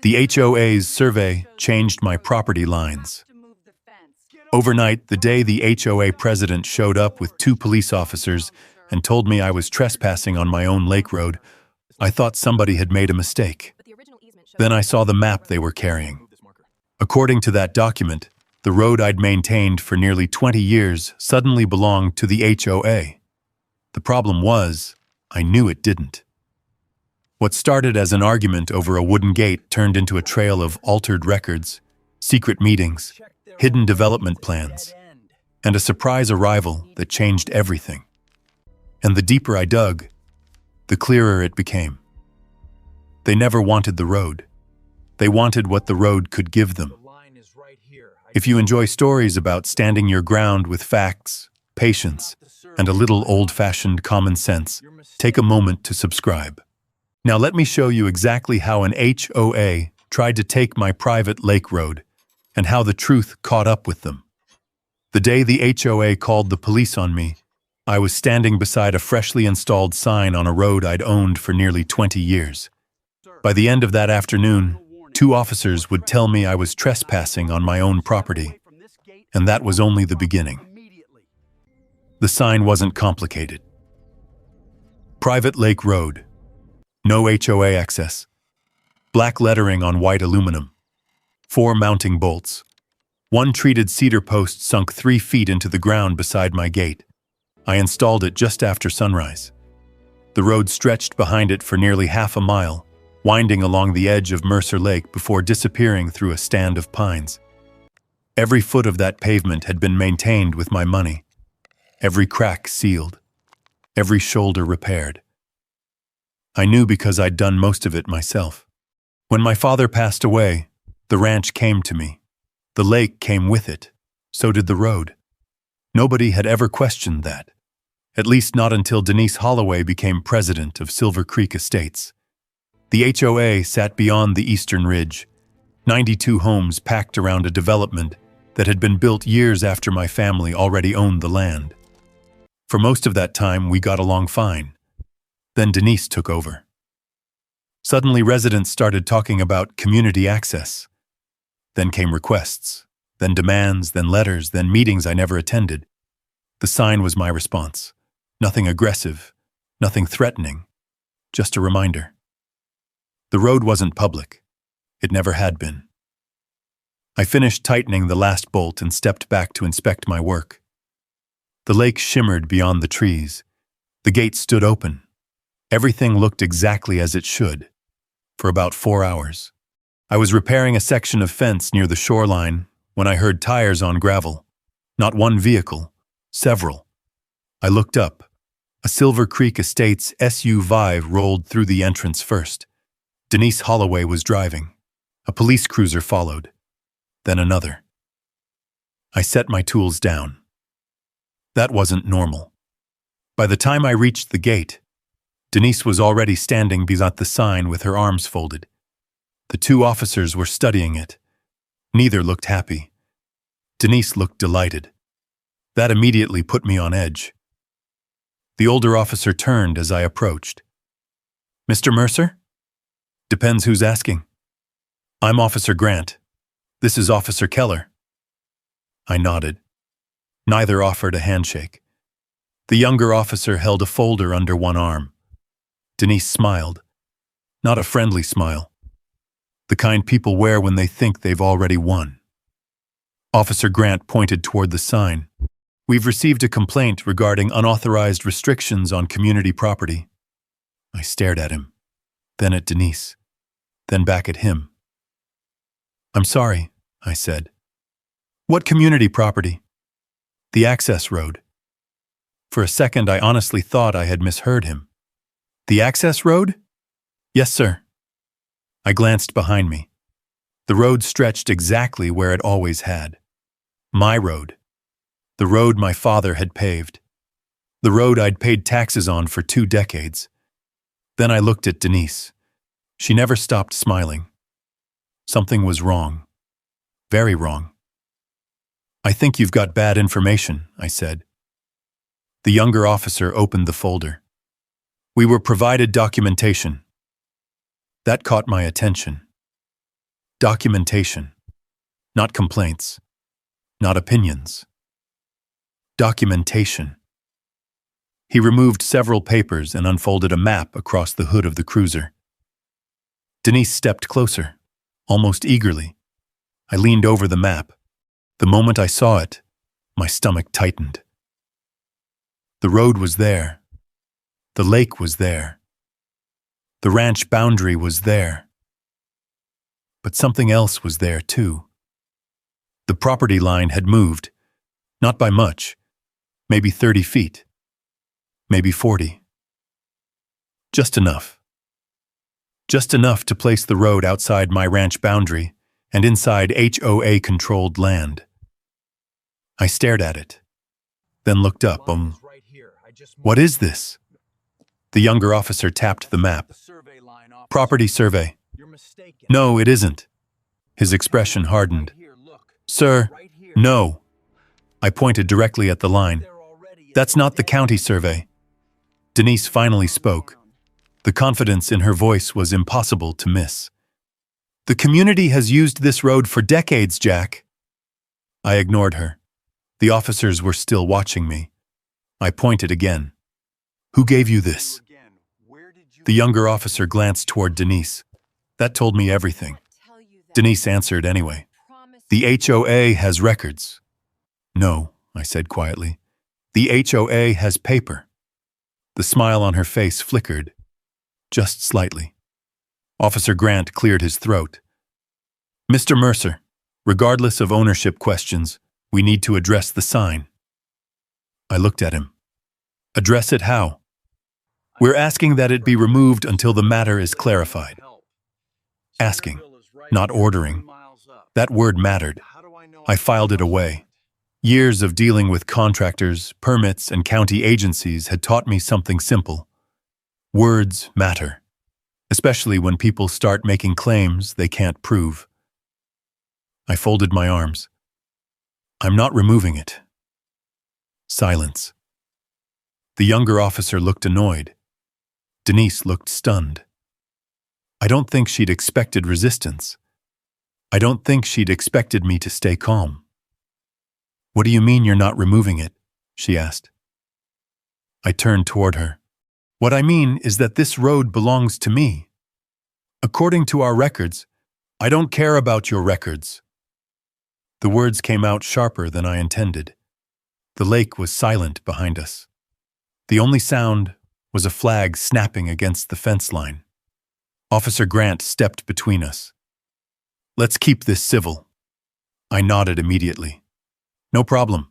The HOA's survey changed my property lines. Overnight, the day the HOA president showed up with 2 police officers and told me I was trespassing on my own lake road, I thought somebody had made a mistake. Then I saw the map they were carrying. According to that document, the road I'd maintained for nearly 20 years suddenly belonged to the HOA. The problem was, I knew it didn't. What started as an argument over a wooden gate turned into a trail of altered records, secret meetings, hidden development plans, and a surprise arrival that changed everything. And the deeper I dug, the clearer it became. They never wanted the road. They wanted what the road could give them. If you enjoy stories about standing your ground with facts, patience, and a little old-fashioned common sense, take a moment to subscribe. Now let me show you exactly how an HOA tried to take my private lake road and how the truth caught up with them. The day the HOA called the police on me, I was standing beside a freshly installed sign on a road I'd owned for nearly 20 years. By the end of that afternoon, 2 officers would tell me I was trespassing on my own property, and that was only the beginning. The sign wasn't complicated. Private Lake Road. No HOA access. Black lettering on white aluminum. 4 mounting bolts. 1 treated cedar post sunk 3 feet into the ground beside my gate. I installed it just after sunrise. The road stretched behind it for nearly half a mile, winding along the edge of Mercer Lake before disappearing through a stand of pines. Every foot of that pavement had been maintained with my money. Every crack sealed. Every shoulder repaired. I knew because I'd done most of it myself. When my father passed away, the ranch came to me. The lake came with it. So did the road. Nobody had ever questioned that. At least not until Denise Holloway became president of Silver Creek Estates. The HOA sat beyond the eastern ridge, 92 homes packed around a development that had been built years after my family already owned the land. For most of that time, we got along fine. Then Denise took over. Suddenly, residents started talking about community access. Then came requests, then demands, then letters, then meetings I never attended. The sign was my response. Nothing aggressive, nothing threatening, just a reminder. The road wasn't public. It never had been. I finished tightening the last bolt and stepped back to inspect my work. The lake shimmered beyond the trees. The gate stood open. Everything looked exactly as it should. For about 4 hours. I was repairing a section of fence near the shoreline when I heard tires on gravel. Not one vehicle, several. I looked up. A Silver Creek Estates SUV rolled through the entrance first. Denise Holloway was driving. A police cruiser followed. Then another. I set my tools down. That wasn't normal. By the time I reached the gate, Denise was already standing beside the sign with her arms folded. The 2 officers were studying it. Neither looked happy. Denise looked delighted. That immediately put me on edge. The older officer turned as I approached. "Mr. Mercer?" "Depends who's asking." "I'm Officer Grant. This is Officer Keller." I nodded. Neither offered a handshake. The younger officer held a folder under one arm. Denise smiled. Not a friendly smile. The kind people wear when they think they've already won. Officer Grant pointed toward the sign. "We've received a complaint regarding unauthorized restrictions on community property." I stared at him, then at Denise, then back at him. "I'm sorry," I said. "What community property?" "The access road." For a second, I honestly thought I had misheard him. "The access road?" "Yes, sir." I glanced behind me. The road stretched exactly where it always had. My road. The road my father had paved. The road I'd paid taxes on for 2 decades. Then I looked at Denise. She never stopped smiling. Something was wrong. Very wrong. "I think you've got bad information," I said. The younger officer opened the folder. "We were provided documentation." That caught my attention. Documentation. Not complaints. Not opinions. Documentation. He removed several papers and unfolded a map across the hood of the cruiser. Denise stepped closer, almost eagerly. I leaned over the map. The moment I saw it, my stomach tightened. The road was there. The lake was there. The ranch boundary was there. But something else was there too. The property line had moved, not by much, maybe 30 feet, maybe 40. Just enough. Just enough to place the road outside my ranch boundary and inside HOA-controlled land. I stared at it, then looked up. What is this? The younger officer tapped the map. Property survey. No, it isn't. His expression hardened. Sir, no. I pointed directly at the line. That's not the county survey. Denise finally spoke. The confidence in her voice was impossible to miss. The community has used this road for decades, Jack. I ignored her. The officers were still watching me. I pointed again. Who gave you this? The younger officer glanced toward Denise. That told me everything. Denise answered anyway. The HOA has records. No, I said quietly. The HOA has paper. The smile on her face flickered, just slightly. Officer Grant cleared his throat. Mr. Mercer, regardless of ownership questions, we need to address the sign. I looked at him. Address it how? We're asking that it be removed until the matter is clarified. Asking, not ordering. That word mattered. I filed it away. Years of dealing with contractors, permits, and county agencies had taught me something simple. Words matter, especially when people start making claims they can't prove. I folded my arms. I'm not removing it. Silence. The younger officer looked annoyed. Denise looked stunned. I don't think she'd expected resistance. I don't think she'd expected me to stay calm. What do you mean you're not removing it? She asked. I turned toward her. What I mean is that this road belongs to me. According to our records, I don't care about your records. The words came out sharper than I intended. The lake was silent behind us. The only sound was a flag snapping against the fence line. Officer Grant stepped between us. Let's keep this civil. I nodded immediately. No problem.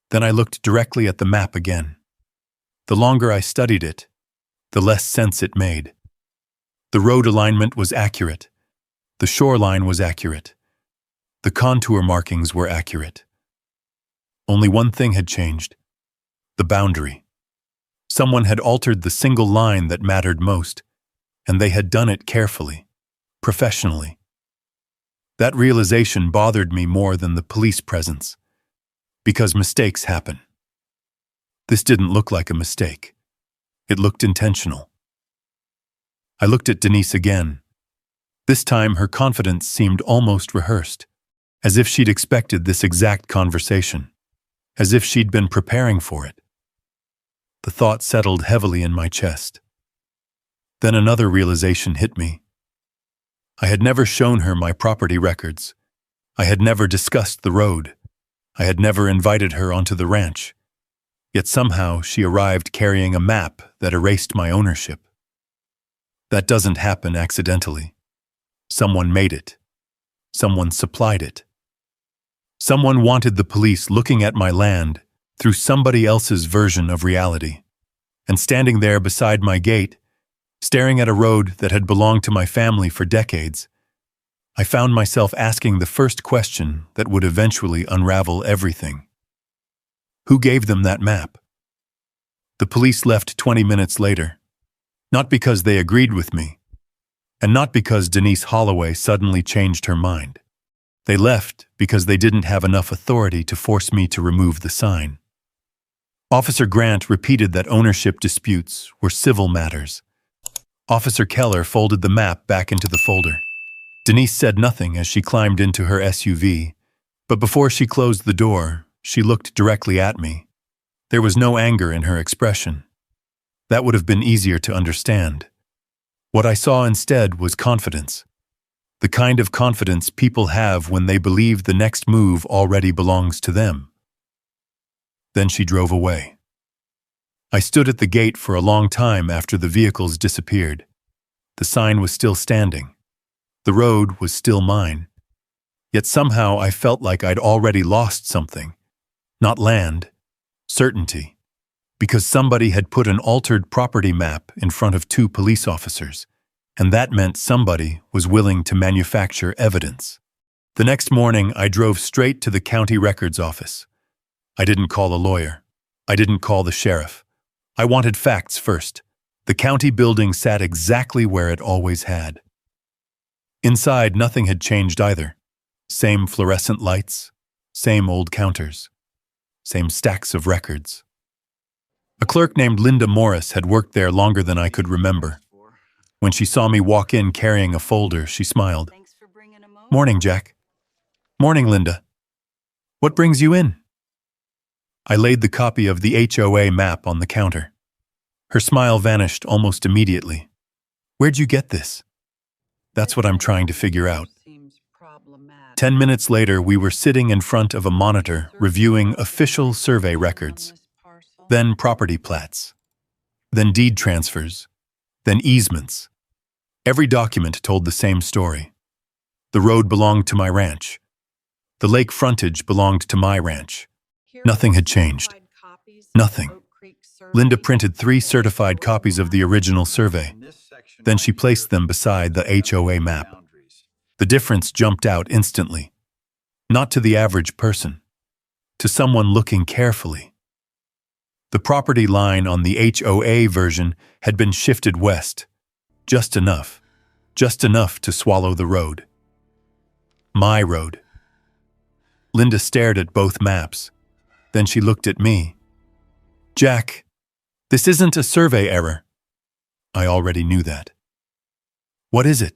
Then I looked directly at the map again. The longer I studied it, the less sense it made. The road alignment was accurate. The shoreline was accurate. The contour markings were accurate. Only one thing had changed: the boundary. Someone had altered the single line that mattered most, and they had done it carefully, professionally. That realization bothered me more than the police presence, because mistakes happen. This didn't look like a mistake. It looked intentional. I looked at Denise again. This time her confidence seemed almost rehearsed, as if she'd expected this exact conversation, as if she'd been preparing for it. The thought settled heavily in my chest. Then another realization hit me. I had never shown her my property records. I had never discussed the road. I had never invited her onto the ranch. Yet somehow she arrived carrying a map that erased my ownership. That doesn't happen accidentally. Someone made it. Someone supplied it. Someone wanted the police looking at my land through somebody else's version of reality. And standing there beside my gate, staring at a road that had belonged to my family for decades, I found myself asking the first question that would eventually unravel everything. Who gave them that map? The police left 20 minutes later, not because they agreed with me, and not because Denise Holloway suddenly changed her mind. They left because they didn't have enough authority to force me to remove the sign. Officer Grant repeated that ownership disputes were civil matters. Officer Keller folded the map back into the folder. Denise said nothing as she climbed into her SUV, but before she closed the door, she looked directly at me. There was no anger in her expression. That would have been easier to understand. What I saw instead was confidence. The kind of confidence people have when they believe the next move already belongs to them. Then she drove away. I stood at the gate for a long time after the vehicles disappeared. The sign was still standing. The road was still mine. Yet somehow I felt like I'd already lost something. Not land, certainty. Because somebody had put an altered property map in front of 2 police officers, and that meant somebody was willing to manufacture evidence. The next morning, I drove straight to the county records office. I didn't call a lawyer. I didn't call the sheriff. I wanted facts first. The county building sat exactly where it always had. Inside, nothing had changed either. Same fluorescent lights, same old counters, same stacks of records. A clerk named Linda Morris had worked there longer than I could remember. When she saw me walk in carrying a folder, she smiled. "Morning, Jack." "Morning, Linda. What brings you in?" I laid the copy of the HOA map on the counter. Her smile vanished almost immediately. "Where'd you get this?" "That's what I'm trying to figure out." 10 minutes later, we were sitting in front of a monitor reviewing official survey records, then property plats, then deed transfers, then easements. Every document told the same story. The road belonged to my ranch. The lake frontage belonged to my ranch. Nothing had changed. Nothing. Linda printed 3 certified copies of the original survey. Then she placed them beside the HOA map. The difference jumped out instantly. Not to the average person. To someone looking carefully. The property line on the HOA version had been shifted west. Just enough to swallow the road. My road. Linda stared at both maps. Then she looked at me. "Jack, this isn't a survey error." I already knew that. "What is it?"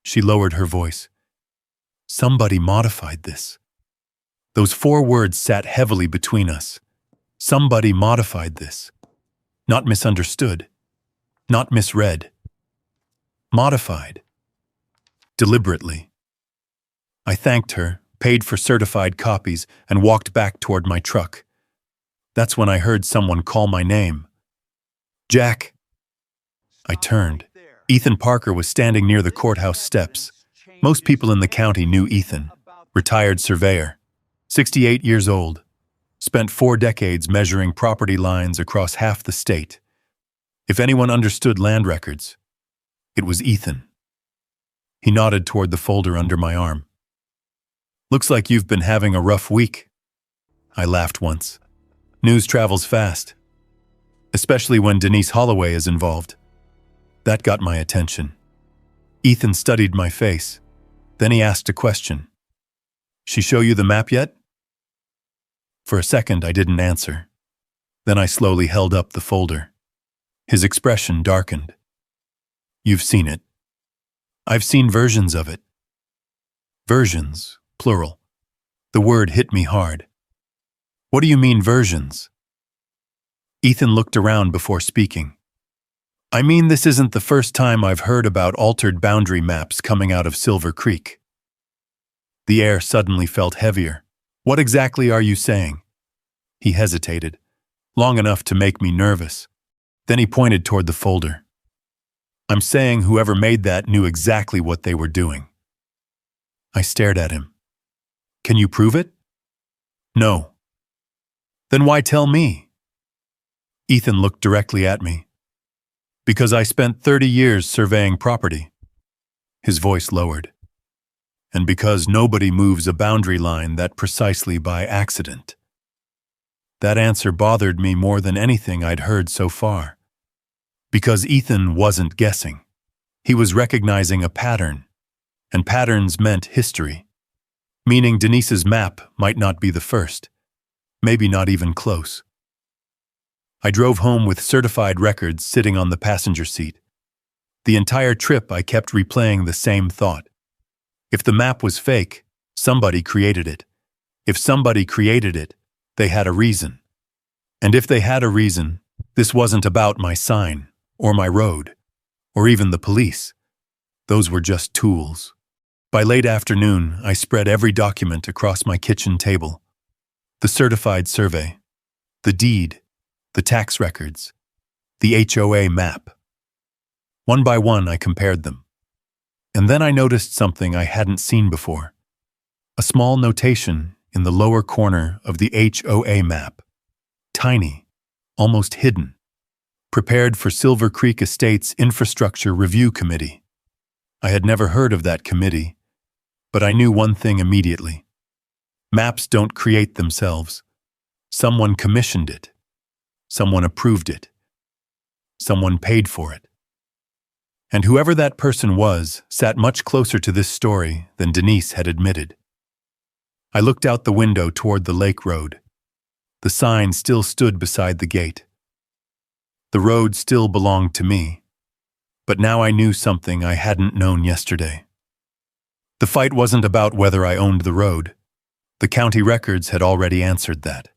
She lowered her voice. "Somebody modified this." Those 4 words sat heavily between us. Somebody modified this. Not misunderstood. Not misread. Modified. Deliberately. I thanked her, paid for certified copies, and walked back toward my truck. That's when I heard someone call my name. "Jack." I turned. Ethan Parker was standing near the courthouse steps. Most people in the county knew Ethan. Retired surveyor. 68 years old. Spent 4 decades measuring property lines across half the state. If anyone understood land records, it was Ethan. He nodded toward the folder under my arm. "Looks like you've been having a rough week." I laughed once. News travels fast. Especially when Denise Holloway is involved. That got my attention. Ethan studied my face. Then he asked a question. "She show you the map yet?" For a second, I didn't answer. Then I slowly held up the folder. His expression darkened. "You've seen it." "I've seen versions of it." Versions, plural. The word hit me hard. "What do you mean, versions?" Ethan looked around before speaking. "I mean, this isn't the first time I've heard about altered boundary maps coming out of Silver Creek." The air suddenly felt heavier. "What exactly are you saying?" He hesitated, long enough to make me nervous. Then he pointed toward the folder. "I'm saying whoever made that knew exactly what they were doing." I stared at him. "Can you prove it?" "No." "Then why tell me?" Ethan looked directly at me. "Because I spent 30 years surveying property." His voice lowered. "And because nobody moves a boundary line that precisely by accident." That answer bothered me more than anything I'd heard so far. Because Ethan wasn't guessing. He was recognizing a pattern, and patterns meant history. Meaning Denise's map might not be the first, maybe not even close. I drove home with certified records sitting on the passenger seat. The entire trip I kept replaying the same thought. If the map was fake, somebody created it. If somebody created it, they had a reason. And if they had a reason, this wasn't about my sign, or my road, or even the police. Those were just tools. By late afternoon, I spread every document across my kitchen table. The certified survey, the deed, the tax records, the HOA map. One by one, I compared them. And then I noticed something I hadn't seen before. A small notation in the lower corner of the HOA map. Tiny, almost hidden. Prepared for Silver Creek Estates Infrastructure Review Committee. I had never heard of that committee, but I knew one thing immediately. Maps don't create themselves. Someone commissioned it. Someone approved it. Someone paid for it. And whoever that person was sat much closer to this story than Denise had admitted. I looked out the window toward the lake road. The sign still stood beside the gate. The road still belonged to me, but now I knew something I hadn't known yesterday. The fight wasn't about whether I owned the road. The county records had already answered that.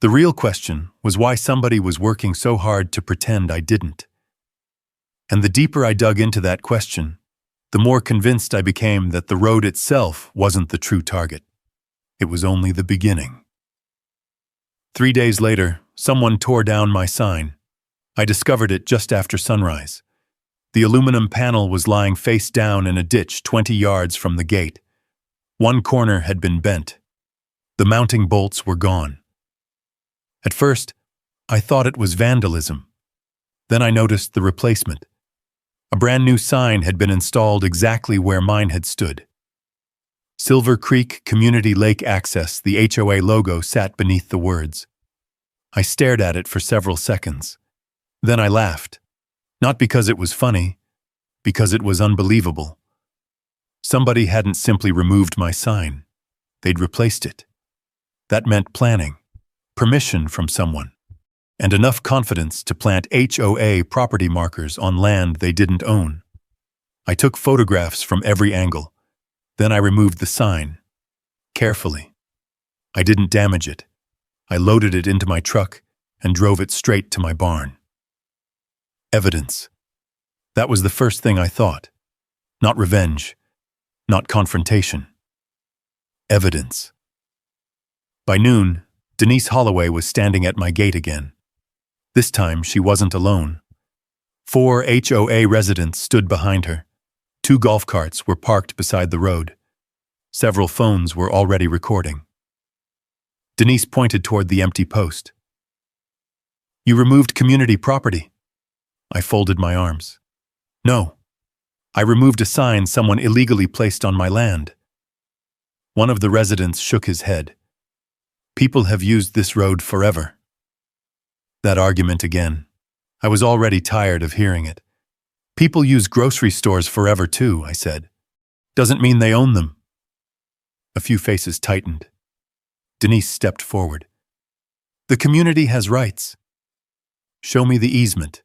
The real question was why somebody was working so hard to pretend I didn't. And the deeper I dug into that question, the more convinced I became that the road itself wasn't the true target. It was only the beginning. 3 days later, someone tore down my sign. I discovered it just after sunrise. The aluminum panel was lying face down in a ditch 20 yards from the gate. One corner had been bent. The mounting bolts were gone. At first, I thought it was vandalism. Then I noticed the replacement. A brand new sign had been installed exactly where mine had stood. Silver Creek Community Lake Access, the HOA logo sat beneath the words. I stared at it for several seconds. Then I laughed. Not because it was funny, because it was unbelievable. Somebody hadn't simply removed my sign. They'd replaced it. That meant planning, permission from someone, and enough confidence to plant HOA property markers on land they didn't own. I took photographs from every angle. Then I removed the sign. Carefully. I didn't damage it. I loaded it into my truck and drove it straight to my barn. Evidence. That was the first thing I thought. Not revenge. Not confrontation. Evidence. By noon, Denise Holloway was standing at my gate again. This time, she wasn't alone. 4 HOA residents stood behind her. 2 golf carts were parked beside the road. Several phones were already recording. Denise pointed toward the empty post. "You removed community property." I folded my arms. "No. I removed a sign someone illegally placed on my land." One of the residents shook his head. "People have used this road forever." That argument again. I was already tired of hearing it. "People use grocery stores forever too," I said. "Doesn't mean they own them." A few faces tightened. Denise stepped forward. "The community has rights." "Show me the easement."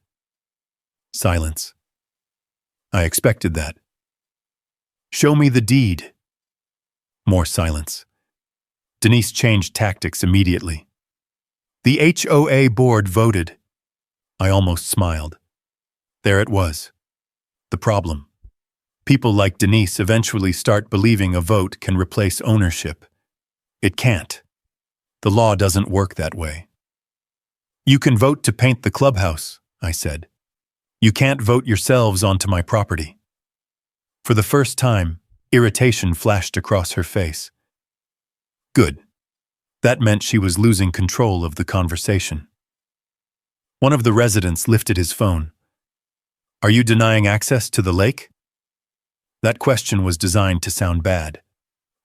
Silence. I expected that. "Show me the deed." More silence. Denise changed tactics immediately. "The HOA board voted." I almost smiled. There it was. The problem. People like Denise eventually start believing a vote can replace ownership. It can't. The law doesn't work that way. "You can vote to paint the clubhouse," I said. "You can't vote yourselves onto my property." For the first time, irritation flashed across her face. Good. That meant she was losing control of the conversation. One of the residents lifted his phone. "Are you denying access to the lake?" That question was designed to sound bad.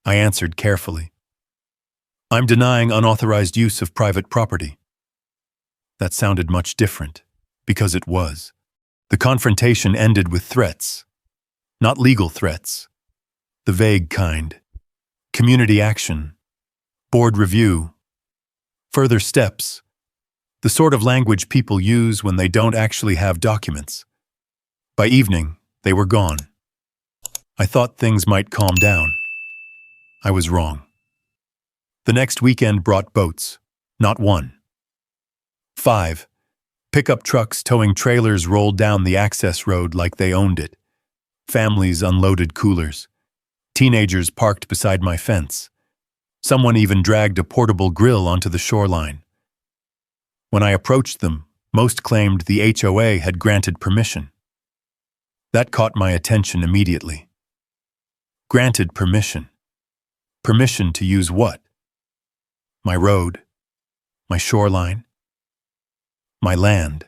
I answered carefully. "I'm denying unauthorized use of private property." That sounded much different, because it was. The confrontation ended with threats. Not legal threats. The vague kind. Community action. Board review. Further steps. The sort of language people use when they don't actually have documents. By evening, they were gone. I thought things might calm down. I was wrong. The next weekend brought boats, not one. 5. Pickup trucks towing trailers rolled down the access road like they owned it. Families unloaded coolers. Teenagers parked beside my fence. Someone even dragged a portable grill onto the shoreline. When I approached them, most claimed the HOA had granted permission. That caught my attention immediately. Granted permission. Permission to use what? My road, my shoreline, my land.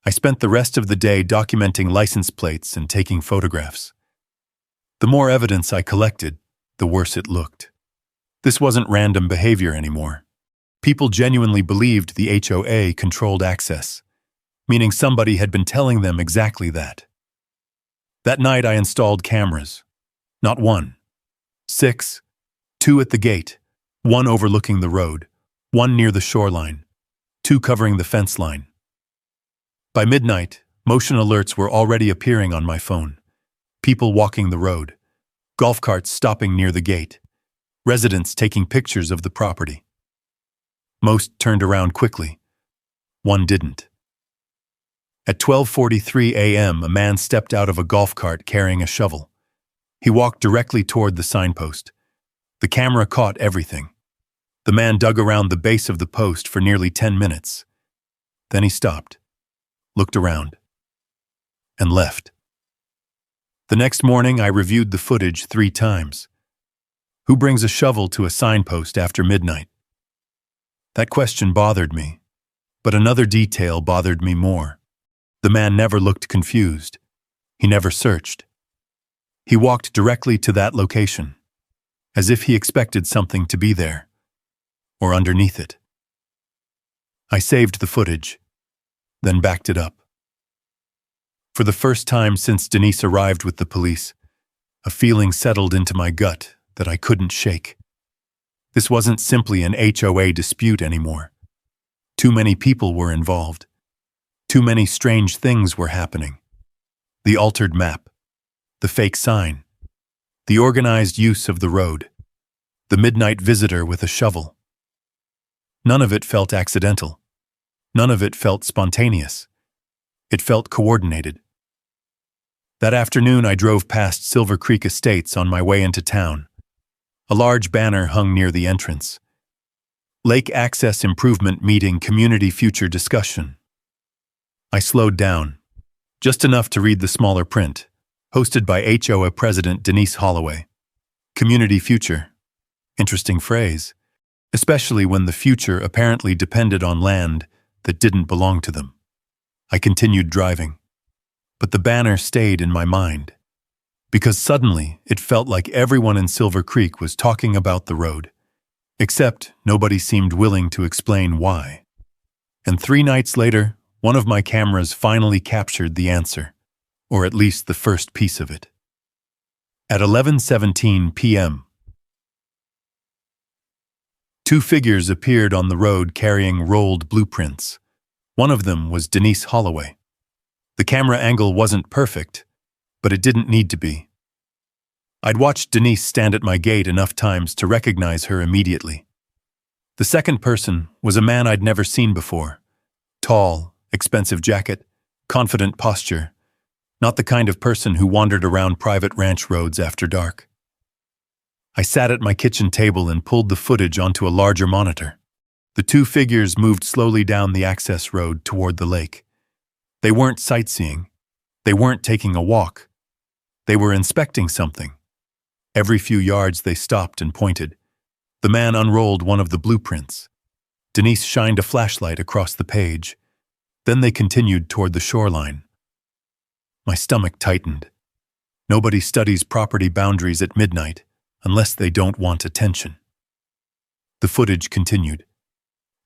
I spent the rest of the day documenting license plates and taking photographs. The more evidence I collected, the worse it looked. This wasn't random behavior anymore. People genuinely believed the HOA controlled access, meaning somebody had been telling them exactly that. That night I installed cameras. Not one. 6. 2 at the gate, 1 overlooking the road, 1 near the shoreline, 2 covering the fence line. By midnight, motion alerts were already appearing on my phone. People walking the road, golf carts stopping near the gate, residents taking pictures of the property. Most turned around quickly. 1 didn't. At 12:43 a.m., a man stepped out of a golf cart carrying a shovel. He walked directly toward the signpost. The camera caught everything. The man dug around the base of the post for nearly 10 minutes. Then he stopped, looked around, and left. The next morning, I reviewed the footage 3 times. Who brings a shovel to a signpost after midnight? That question bothered me, but another detail bothered me more. The man never looked confused. He never searched. He walked directly to that location, as if he expected something to be there, or underneath it. I saved the footage, then backed it up. For the first time since Denise arrived with the police, a feeling settled into my gut that I couldn't shake. This wasn't simply an HOA dispute anymore. Too many people were involved. Too many strange things were happening. The altered map, the fake sign, the organized use of the road, the midnight visitor with a shovel. None of it felt accidental. None of it felt spontaneous. It felt coordinated. That afternoon, I drove past Silver Creek Estates on my way into town. A large banner hung near the entrance. Lake Access Improvement Meeting Community Future Discussion. I slowed down, just enough to read the smaller print, hosted by HOA President Denise Holloway. Community future. Interesting phrase, especially when the future apparently depended on land that didn't belong to them. I continued driving, but the banner stayed in my mind, because suddenly it felt like everyone in Silver Creek was talking about the road, except nobody seemed willing to explain why. And 3 nights later, one of my cameras finally captured the answer, or at least the first piece of it. At 11:17 p.m., 2 figures appeared on the road carrying rolled blueprints. One of them was Denise Holloway. The camera angle wasn't perfect, but it didn't need to be. I'd watched Denise stand at my gate enough times to recognize her immediately. The second person was a man I'd never seen before. Tall, expensive jacket, confident posture. Not the kind of person who wandered around private ranch roads after dark. I sat at my kitchen table and pulled the footage onto a larger monitor. The 2 figures moved slowly down the access road toward the lake. They weren't sightseeing. They weren't taking a walk. They were inspecting something. Every few yards they stopped and pointed. The man unrolled one of the blueprints. Denise shined a flashlight across the page. Then they continued toward the shoreline. My stomach tightened. Nobody studies property boundaries at midnight unless they don't want attention. The footage continued.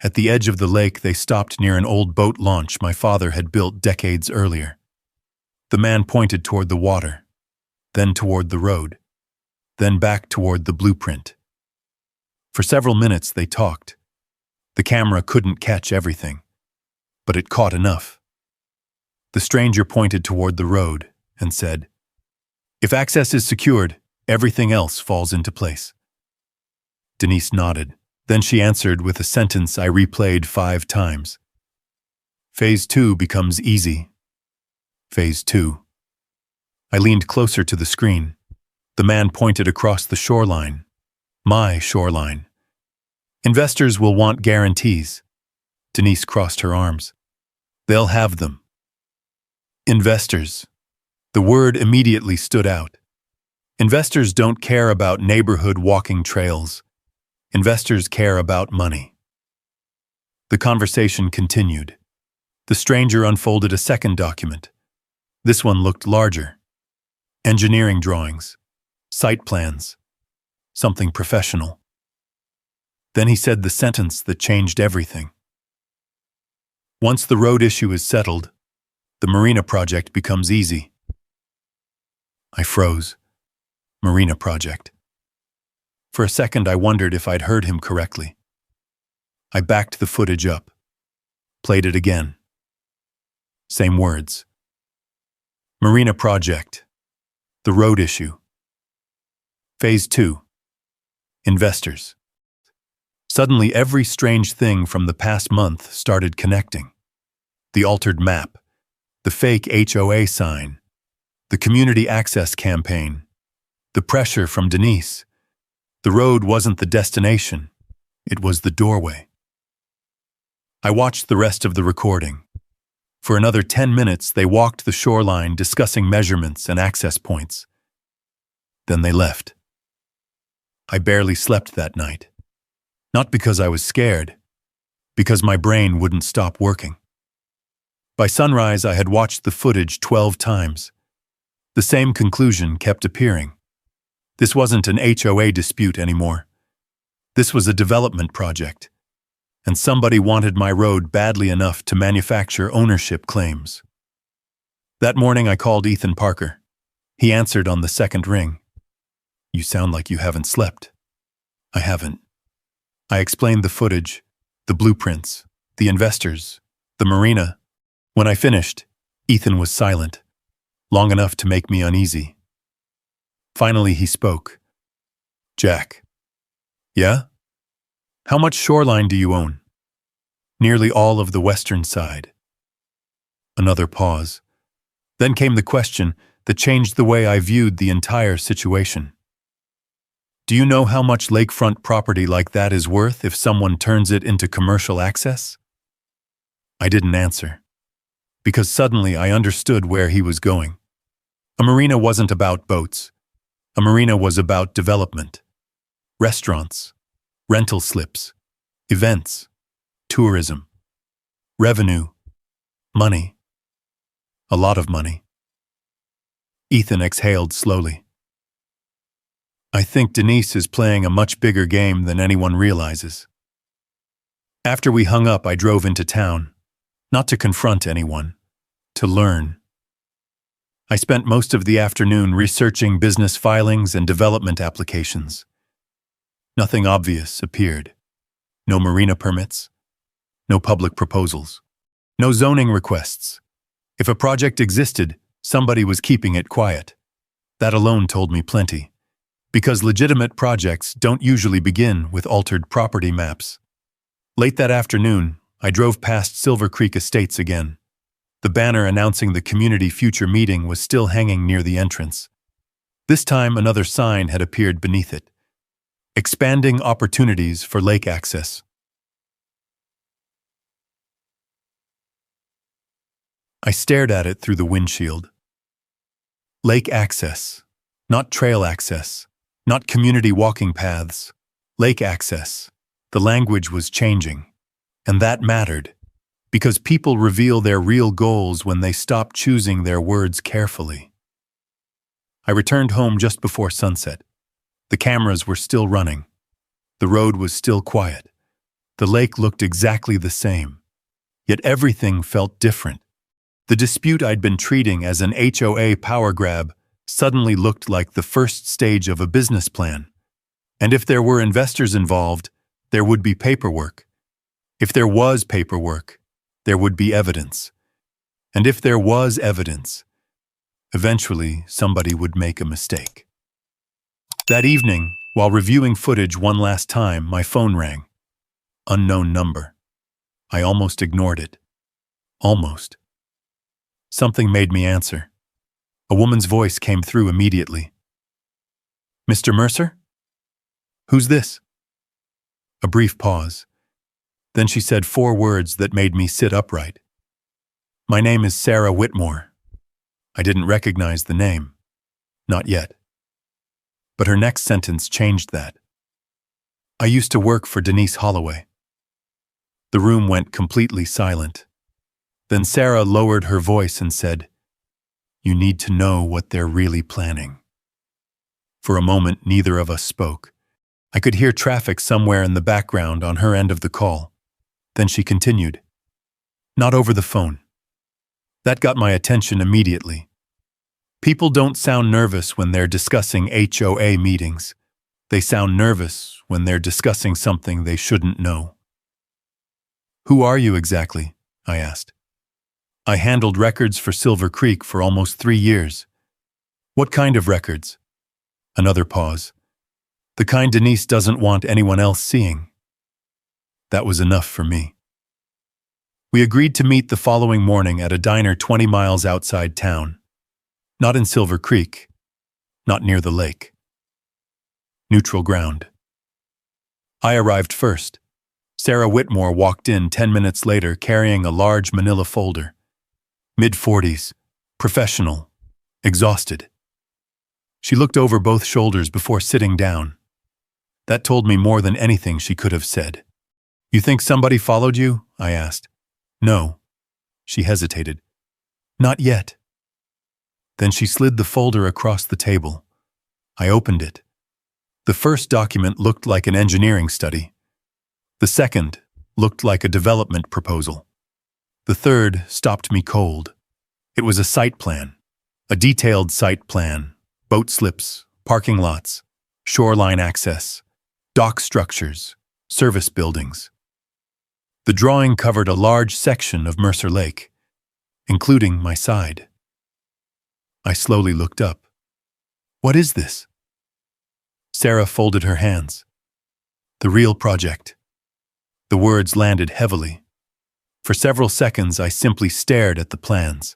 At the edge of the lake, they stopped near an old boat launch my father had built decades earlier. The man pointed toward the water, then toward the road, then back toward the blueprint. For several minutes they talked. The camera couldn't catch everything, but it caught enough. The stranger pointed toward the road and said, If access is secured, everything else falls into place. Denise nodded. Then she answered with a sentence I replayed 5 times. Phase 2 becomes easy. Phase 2. I leaned closer to the screen. The man pointed across the shoreline. My shoreline. Investors will want guarantees. Denise crossed her arms. They'll have them. Investors. The word immediately stood out. Investors don't care about neighborhood walking trails. Investors care about money. The conversation continued. The stranger unfolded a second document. This one looked larger. Engineering drawings, site plans, something professional. Then he said the sentence that changed everything. Once the road issue is settled, the marina project becomes easy. I froze. Marina project. For a second, I wondered if I'd heard him correctly. I backed the footage up, played it again. Same words. Marina project. The road issue. Phase 2. Investors. Suddenly, every strange thing from the past month started connecting. The altered map, the fake HOA sign, the community access campaign, the pressure from Denise. The road wasn't the destination, it was the doorway. I watched the rest of the recording. For another 10 minutes, they walked the shoreline discussing measurements and access points. Then they left. I barely slept that night. Not because I was scared, because my brain wouldn't stop working. By sunrise, I had watched the footage 12 times. The same conclusion kept appearing. This wasn't an HOA dispute anymore. This was a development project, and somebody wanted my road badly enough to manufacture ownership claims. That morning, I called Ethan Parker. He answered on the second ring. You sound like you haven't slept. I haven't. I explained the footage, the blueprints, the investors, the marina. When I finished, Ethan was silent, long enough to make me uneasy. Finally, he spoke. Jack. Yeah? How much shoreline do you own? Nearly all of the western side. Another pause. Then came the question that changed the way I viewed the entire situation. Do you know how much lakefront property like that is worth if someone turns it into commercial access? I didn't answer, because suddenly I understood where he was going. A marina wasn't about boats. A marina was about development. Restaurants, rental slips, events, tourism, revenue, money. A lot of money. Ethan exhaled slowly. I think Denise is playing a much bigger game than anyone realizes. After we hung up, I drove into town, not to confront anyone, to learn. I spent most of the afternoon researching business filings and development applications. Nothing obvious appeared. No marina permits, no public proposals, no zoning requests. If a project existed, somebody was keeping it quiet. That alone told me plenty, because legitimate projects don't usually begin with altered property maps. Late that afternoon, I drove past Silver Creek Estates again. The banner announcing the community future meeting was still hanging near the entrance. This time, another sign had appeared beneath it. Expanding opportunities for lake access. I stared at it through the windshield. Lake access, not trail access, not community walking paths. Lake access. The language was changing, and that mattered. Because people reveal their real goals when they stop choosing their words carefully. I returned home just before sunset. The cameras were still running. The road was still quiet. The lake looked exactly the same. Yet everything felt different. The dispute I'd been treating as an HOA power grab suddenly looked like the first stage of a business plan. And if there were investors involved, there would be paperwork. If there was paperwork, there would be evidence. And if there was evidence, Eventually, somebody would make a mistake. That evening, while reviewing footage one last time, my phone rang. Unknown number. I almost ignored it. Almost. Something made me answer. A woman's voice came through immediately. "Mr. Mercer? Who's this?" A brief pause. Then she said 4 words that made me sit upright. "My name is Sarah Whitmore." I didn't recognize the name. Not yet. But her next sentence changed that. "I used to work for Denise Holloway." The room went completely silent. Then Sarah lowered her voice and said, "You need to know what they're really planning." For a moment, neither of us spoke. I could hear traffic somewhere in the background on her end of the call. Then she continued, "Not over the phone." That got my attention immediately. People don't sound nervous when they're discussing HOA meetings. They sound nervous when they're discussing something they shouldn't know. "Who are you exactly?" I asked. "I handled records for Silver Creek for almost 3 years." "What kind of records?" Another pause. "The kind Denise doesn't want anyone else seeing." That was enough for me. We agreed to meet the following morning at a diner 20 miles outside town. Not in Silver Creek. Not near the lake. Neutral ground. I arrived first. Sarah Whitmore walked in 10 minutes later carrying a large manila folder. Mid-40s. Professional. Exhausted. She looked over both shoulders before sitting down. That told me more than anything she could have said. "You think somebody followed you?" I asked. "No." She hesitated. "Not yet." Then she slid the folder across the table. I opened it. The first document looked like an engineering study. The second looked like a development proposal. The third stopped me cold. It was a site plan. A detailed site plan. Boat slips, parking lots, shoreline access, dock structures, service buildings. The drawing covered a large section of Mercer Lake, including my side. I slowly looked up. "What is this?" Sarah folded her hands. "The real project." The words landed heavily. For several seconds, I simply stared at the plans.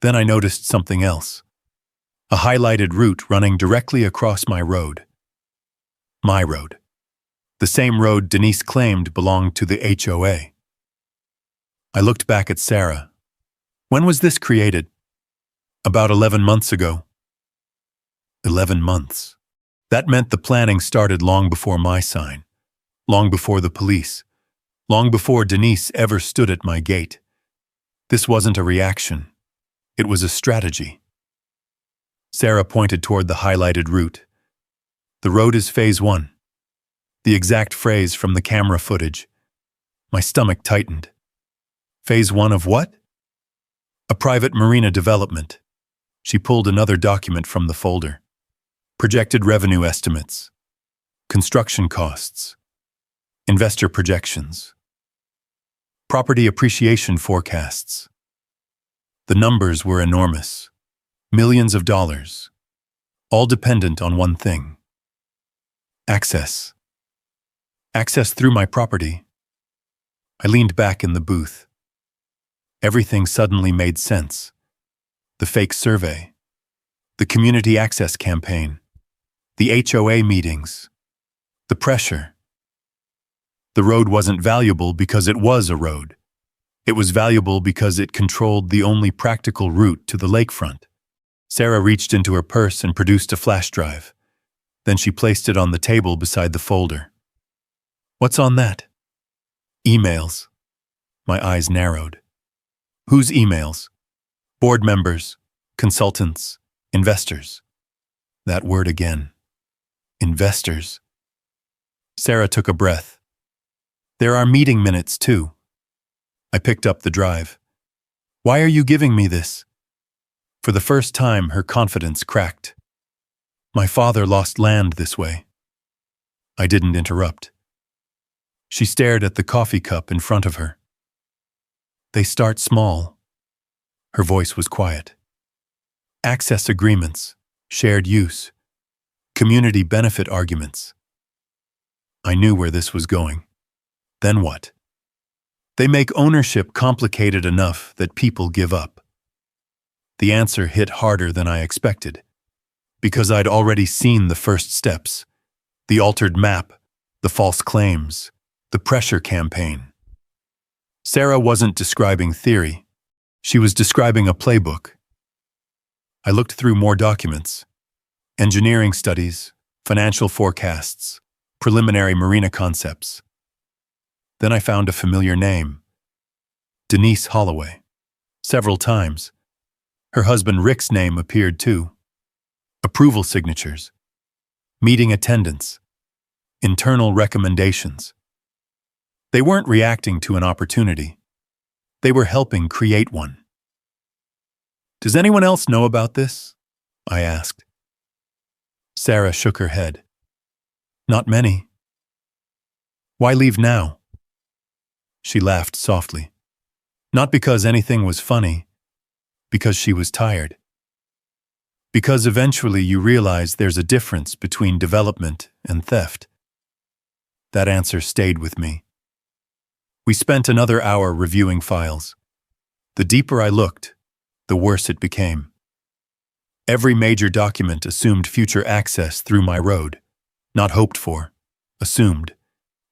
Then I noticed something else. A highlighted route running directly across my road. My road. The same road Denise claimed belonged to the HOA. I looked back at Sarah. "When was this created?" "About 11 months ago." 11 months. That meant the planning started long before my sign, long before the police, long before Denise ever stood at my gate. This wasn't a reaction. It was a strategy. Sarah pointed toward the highlighted route. "The road is Phase 1. The exact phrase from the camera footage. My stomach tightened. "Phase 1 of what?" "A private marina development." She pulled another document from the folder. "Projected revenue estimates. Construction costs. Investor projections. Property appreciation forecasts." The numbers were enormous. Millions of dollars. All dependent on one thing. Access. Access through my property. I leaned back in the booth. Everything suddenly made sense. The fake survey. The community access campaign. The HOA meetings. The pressure. The road wasn't valuable because it was a road. It was valuable because it controlled the only practical route to the lakefront. Sarah reached into her purse and produced a flash drive. Then she placed it on the table beside the folder. "What's on that?" "Emails." My eyes narrowed. "Whose emails?" "Board members, consultants, investors." That word again. Investors. Sarah took a breath. "There are meeting minutes, too." I picked up the drive. "Why are you giving me this?" For the first time, her confidence cracked. "My father lost land this way." I didn't interrupt. She stared at the coffee cup in front of her. "They start small." Her voice was quiet. access agreements, shared use, community benefit arguments. I knew where this was going. Then what? They make ownership complicated enough that people give up. The answer hit harder than I expected, because I'd already seen the first steps, the altered map, the false claims, the pressure campaign. Sarah wasn't describing theory. She was describing a playbook. I looked through more documents, engineering studies, financial forecasts, preliminary marina concepts. Then I found a familiar name, Denise Holloway. Several times. Her husband Rick's name appeared too. Approval signatures, meeting attendance, internal recommendations. They weren't reacting to an opportunity. They were helping create one. Does anyone else know about this? I asked. Sarah shook her head. Not many. Why leave now? She laughed softly. Not because anything was funny, because she was tired. Because eventually you realize there's a difference between development and theft. That answer stayed with me. We spent another hour reviewing files. The deeper I looked, the worse it became. Every major document assumed future access through my road, not hoped for, assumed,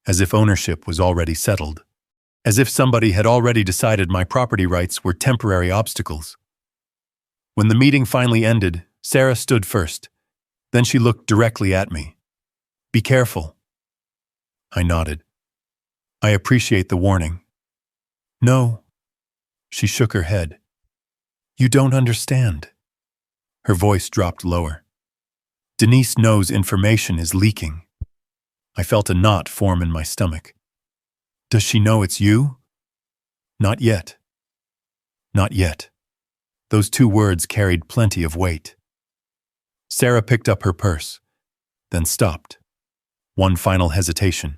as if ownership was already settled, as if somebody had already decided my property rights were temporary obstacles. When the meeting finally ended, Sarah stood first. Then she looked directly at me. Be careful. I nodded. I appreciate the warning. No. She shook her head. You don't understand. Her voice dropped lower. Denise knows information is leaking. I felt a knot form in my stomach. Does she know it's you? Not yet. Not yet. Those two words carried plenty of weight. Sarah picked up her purse, then stopped. One final hesitation.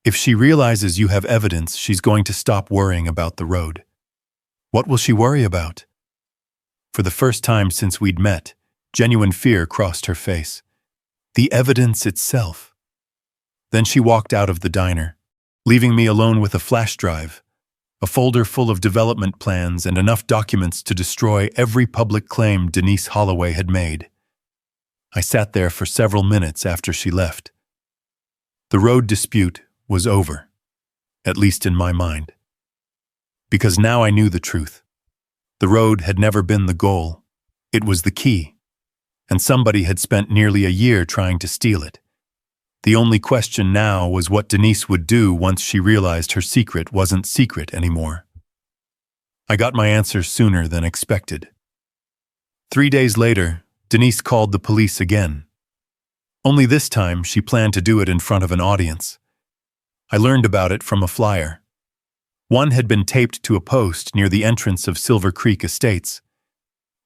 If she realizes you have evidence, she's going to stop worrying about the road. What will she worry about? For the first time since we'd met, genuine fear crossed her face. The evidence itself. Then she walked out of the diner, leaving me alone with a flash drive, a folder full of development plans and enough documents to destroy every public claim Denise Holloway had made. I sat there for several minutes after she left. The road dispute was over, at least in my mind. Because now I knew the truth. The road had never been the goal. It was the key. And somebody had spent nearly a year trying to steal it. The only question now was what Denise would do once she realized her secret wasn't secret anymore. I got my answer sooner than expected. 3 days later, Denise called the police again. Only this time she planned to do it in front of an audience. I learned about it from a flyer. One had been taped to a post near the entrance of Silver Creek Estates.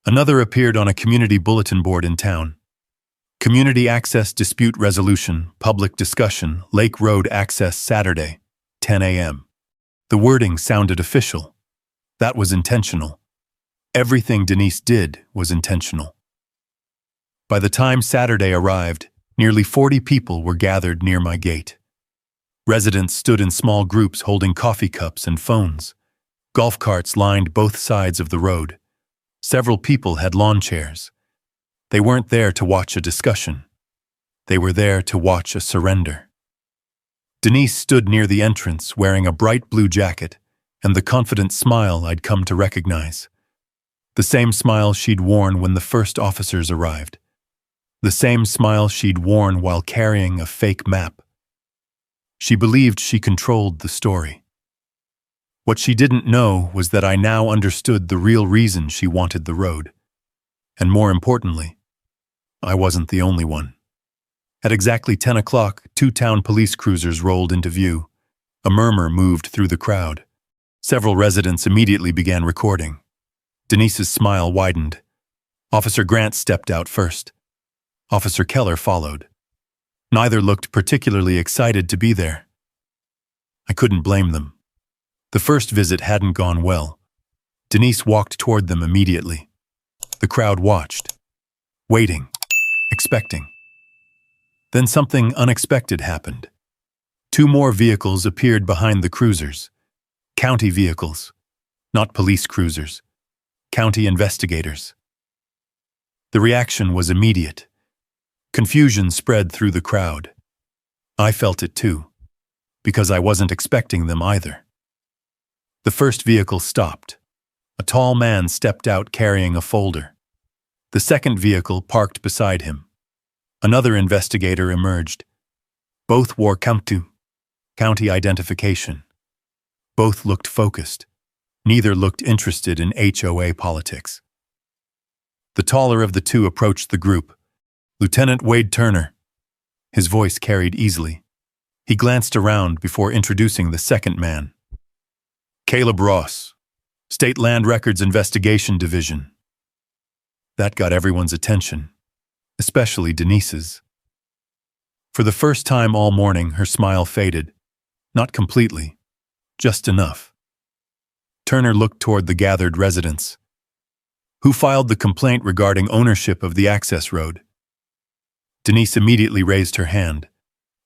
Another appeared on a community bulletin board in town. Community Access Dispute Resolution, Public Discussion, Lake Road Access Saturday, 10 a.m. The wording sounded official. That was intentional. Everything Denise did was intentional. By the time Saturday arrived, nearly 40 people were gathered near my gate. Residents stood in small groups holding coffee cups and phones. Golf carts lined both sides of the road. Several people had lawn chairs. They weren't there to watch a discussion. They were there to watch a surrender. Denise stood near the entrance wearing a bright blue jacket and the confident smile I'd come to recognize. The same smile she'd worn when the first officers arrived. The same smile she'd worn while carrying a fake map. She believed she controlled the story. What she didn't know was that I now understood the real reason she wanted the road. And more importantly, I wasn't the only one. At exactly 10 o'clock, 2 town police cruisers rolled into view. A murmur moved through the crowd. Several residents immediately began recording. Denise's smile widened. Officer Grant stepped out first. Officer Keller followed. Neither looked particularly excited to be there. I couldn't blame them. The first visit hadn't gone well. Denise walked toward them immediately. The crowd watched, waiting, expecting. Then something unexpected happened. Two more vehicles appeared behind the cruisers. County vehicles, not police cruisers. County investigators. The reaction was immediate. Confusion spread through the crowd. I felt it too, because I wasn't expecting them either. The first vehicle stopped. A tall man stepped out carrying a folder. The second vehicle parked beside him. Another investigator emerged. Both wore county identification. Both looked focused. Neither looked interested in HOA politics. The taller of the two approached the group. Lieutenant Wade Turner. His voice carried easily. He glanced around before introducing the second man. Caleb Ross, State Land Records Investigation Division. That got everyone's attention, especially Denise's. For the first time all morning, her smile faded. Not completely, just enough. Turner looked toward the gathered residents. Who filed the complaint regarding ownership of the access road? Denise immediately raised her hand.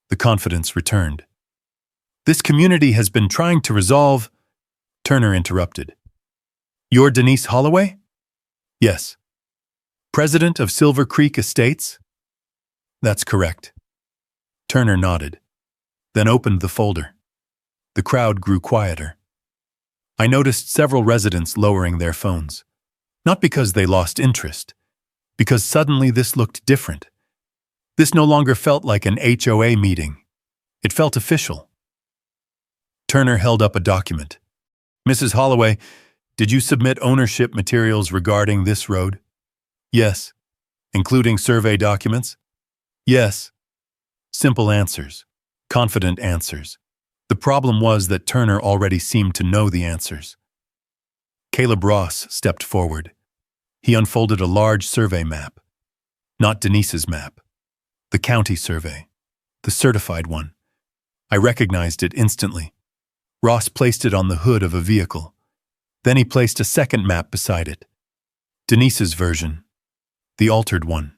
The confidence returned. This community has been trying to resolve... Turner interrupted. You're Denise Holloway? Yes. President of Silver Creek Estates? That's correct. Turner nodded, then opened the folder. The crowd grew quieter. I noticed several residents lowering their phones. Not because they lost interest, because suddenly this looked different. This no longer felt like an HOA meeting. It felt official. Turner held up a document. Mrs. Holloway, did you submit ownership materials regarding this road? Yes. Including survey documents? Yes. Simple answers. Confident answers. The problem was that Turner already seemed to know the answers. Caleb Ross stepped forward. He unfolded a large survey map. Not Denise's map. The county survey. The certified one. I recognized it instantly. Ross placed it on the hood of a vehicle. Then he placed a second map beside it. Denise's version. The altered one.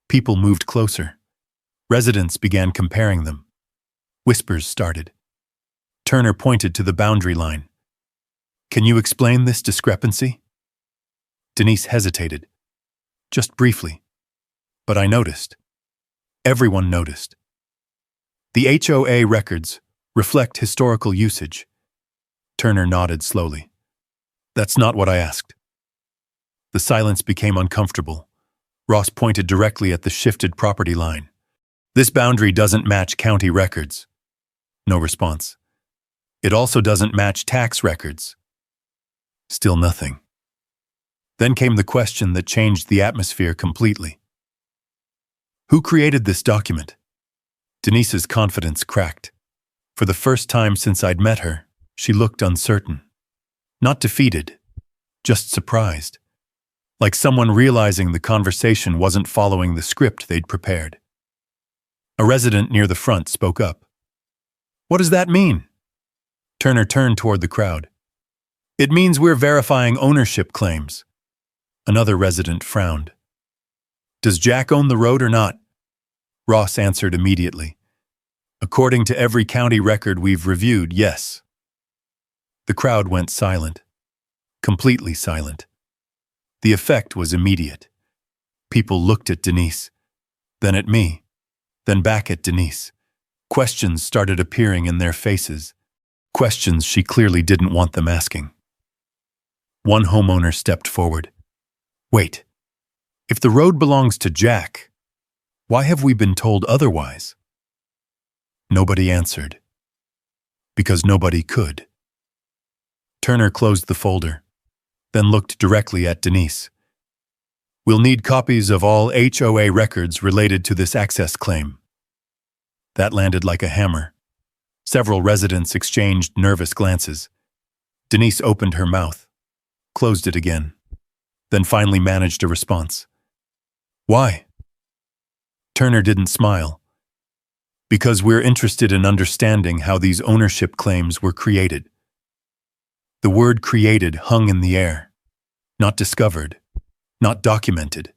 People moved closer. Residents began comparing them. Whispers started. Turner pointed to the boundary line. Can you explain this discrepancy? Denise hesitated. Just briefly. But I noticed. Everyone noticed. The HOA records reflect historical usage. Turner nodded slowly. That's not what I asked. The silence became uncomfortable. Ross pointed directly at the shifted property line. This boundary doesn't match county records. No response. It also doesn't match tax records. Still nothing. Then came the question that changed the atmosphere completely. Who created this document? Denise's confidence cracked. For the first time since I'd met her, she looked uncertain. Not defeated, just surprised. Like someone realizing the conversation wasn't following the script they'd prepared. A resident near the front spoke up. What does that mean? Turner turned toward the crowd. It means we're verifying ownership claims. Another resident frowned. Does Jack own the road or not? Ross answered immediately. According to every county record we've reviewed, yes. The crowd went silent. Completely silent. The effect was immediate. People looked at Denise, then at me, then back at Denise. Questions started appearing in their faces. Questions she clearly didn't want them asking. One homeowner stepped forward. Wait, if the road belongs to Jack, why have we been told otherwise? Nobody answered. Because nobody could. Turner closed the folder, then looked directly at Denise. We'll need copies of all HOA records related to this access claim. That landed like a hammer. Several residents exchanged nervous glances. Denise opened her mouth, closed it again, then finally managed a response. Why? Turner didn't smile. Because we're interested in understanding how these ownership claims were created. The word created hung in the air, not discovered, Not documented.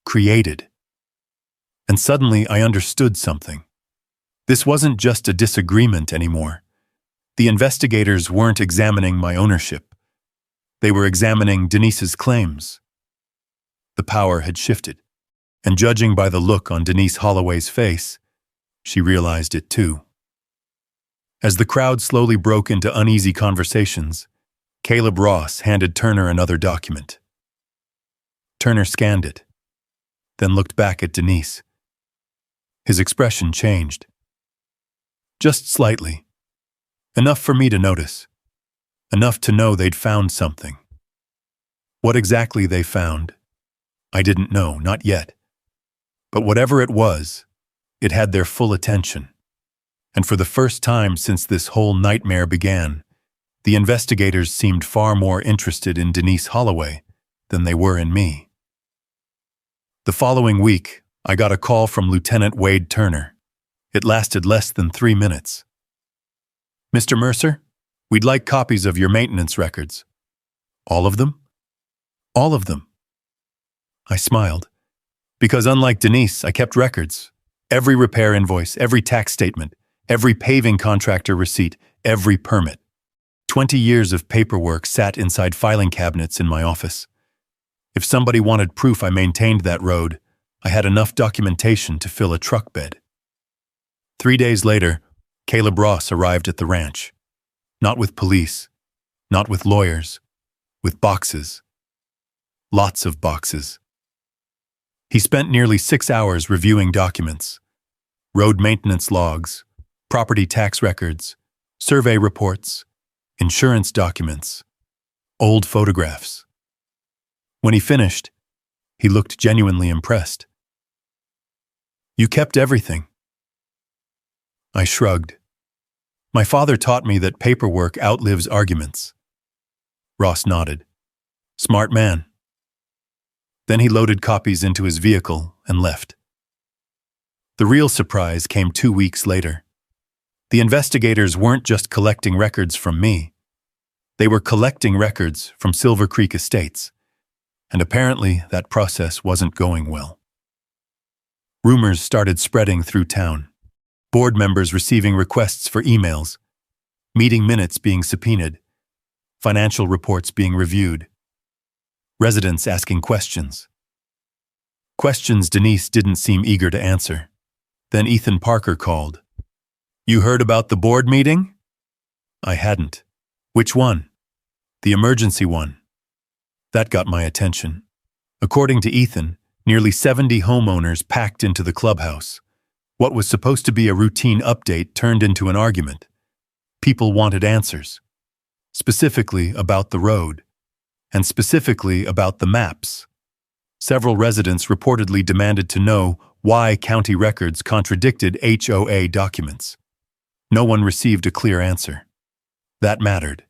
Created. And suddenly I understood something. This wasn't just a disagreement anymore. The investigators weren't examining my ownership. They were examining Denise's claims. The power had shifted, and judging by the look on Denise Holloway's face, she realized it too. As the crowd slowly broke into uneasy conversations, Caleb Ross handed Turner another document. Turner scanned it, then looked back at Denise. His expression changed. Just slightly. Enough for me to notice. Enough to know they'd found something. What exactly they found, I didn't know, not yet. But whatever it was, it had their full attention. And for the first time since this whole nightmare began, the investigators seemed far more interested in Denise Holloway than they were in me. The following week, I got a call from Lieutenant Wade Turner. It lasted less than 3 minutes. Mr. Mercer, we'd like copies of your maintenance records. All of them? All of them. I smiled, because unlike Denise, I kept records. Every repair invoice, every tax statement, every paving contractor receipt, every permit. 20 years of paperwork sat inside filing cabinets in my office. If somebody wanted proof I maintained that road, I had enough documentation to fill a truck bed. 3 days later, Caleb Ross arrived at the ranch. Not with police, not with lawyers, with boxes. Lots of boxes. He spent nearly 6 hours reviewing documents, road maintenance logs, property tax records, survey reports, insurance documents, old photographs. When he finished, he looked genuinely impressed. You kept everything. I shrugged. My father taught me that paperwork outlives arguments. Ross nodded. Smart man. Then he loaded copies into his vehicle and left. The real surprise came 2 weeks later. The investigators weren't just collecting records from me. They were collecting records from Silver Creek Estates, and apparently that process wasn't going well. Rumors started spreading through town. Board members receiving requests for emails, meeting minutes being subpoenaed, financial reports being reviewed, residents asking questions. Questions Denise didn't seem eager to answer. Then Ethan Parker called. You heard about the board meeting? I hadn't. Which one? The emergency one. That got my attention. According to Ethan, nearly 70 homeowners packed into the clubhouse. What was supposed to be a routine update turned into an argument. People wanted answers, specifically about the road, and specifically about the maps. Several residents reportedly demanded to know why county records contradicted HOA documents. No one received a clear answer. That mattered.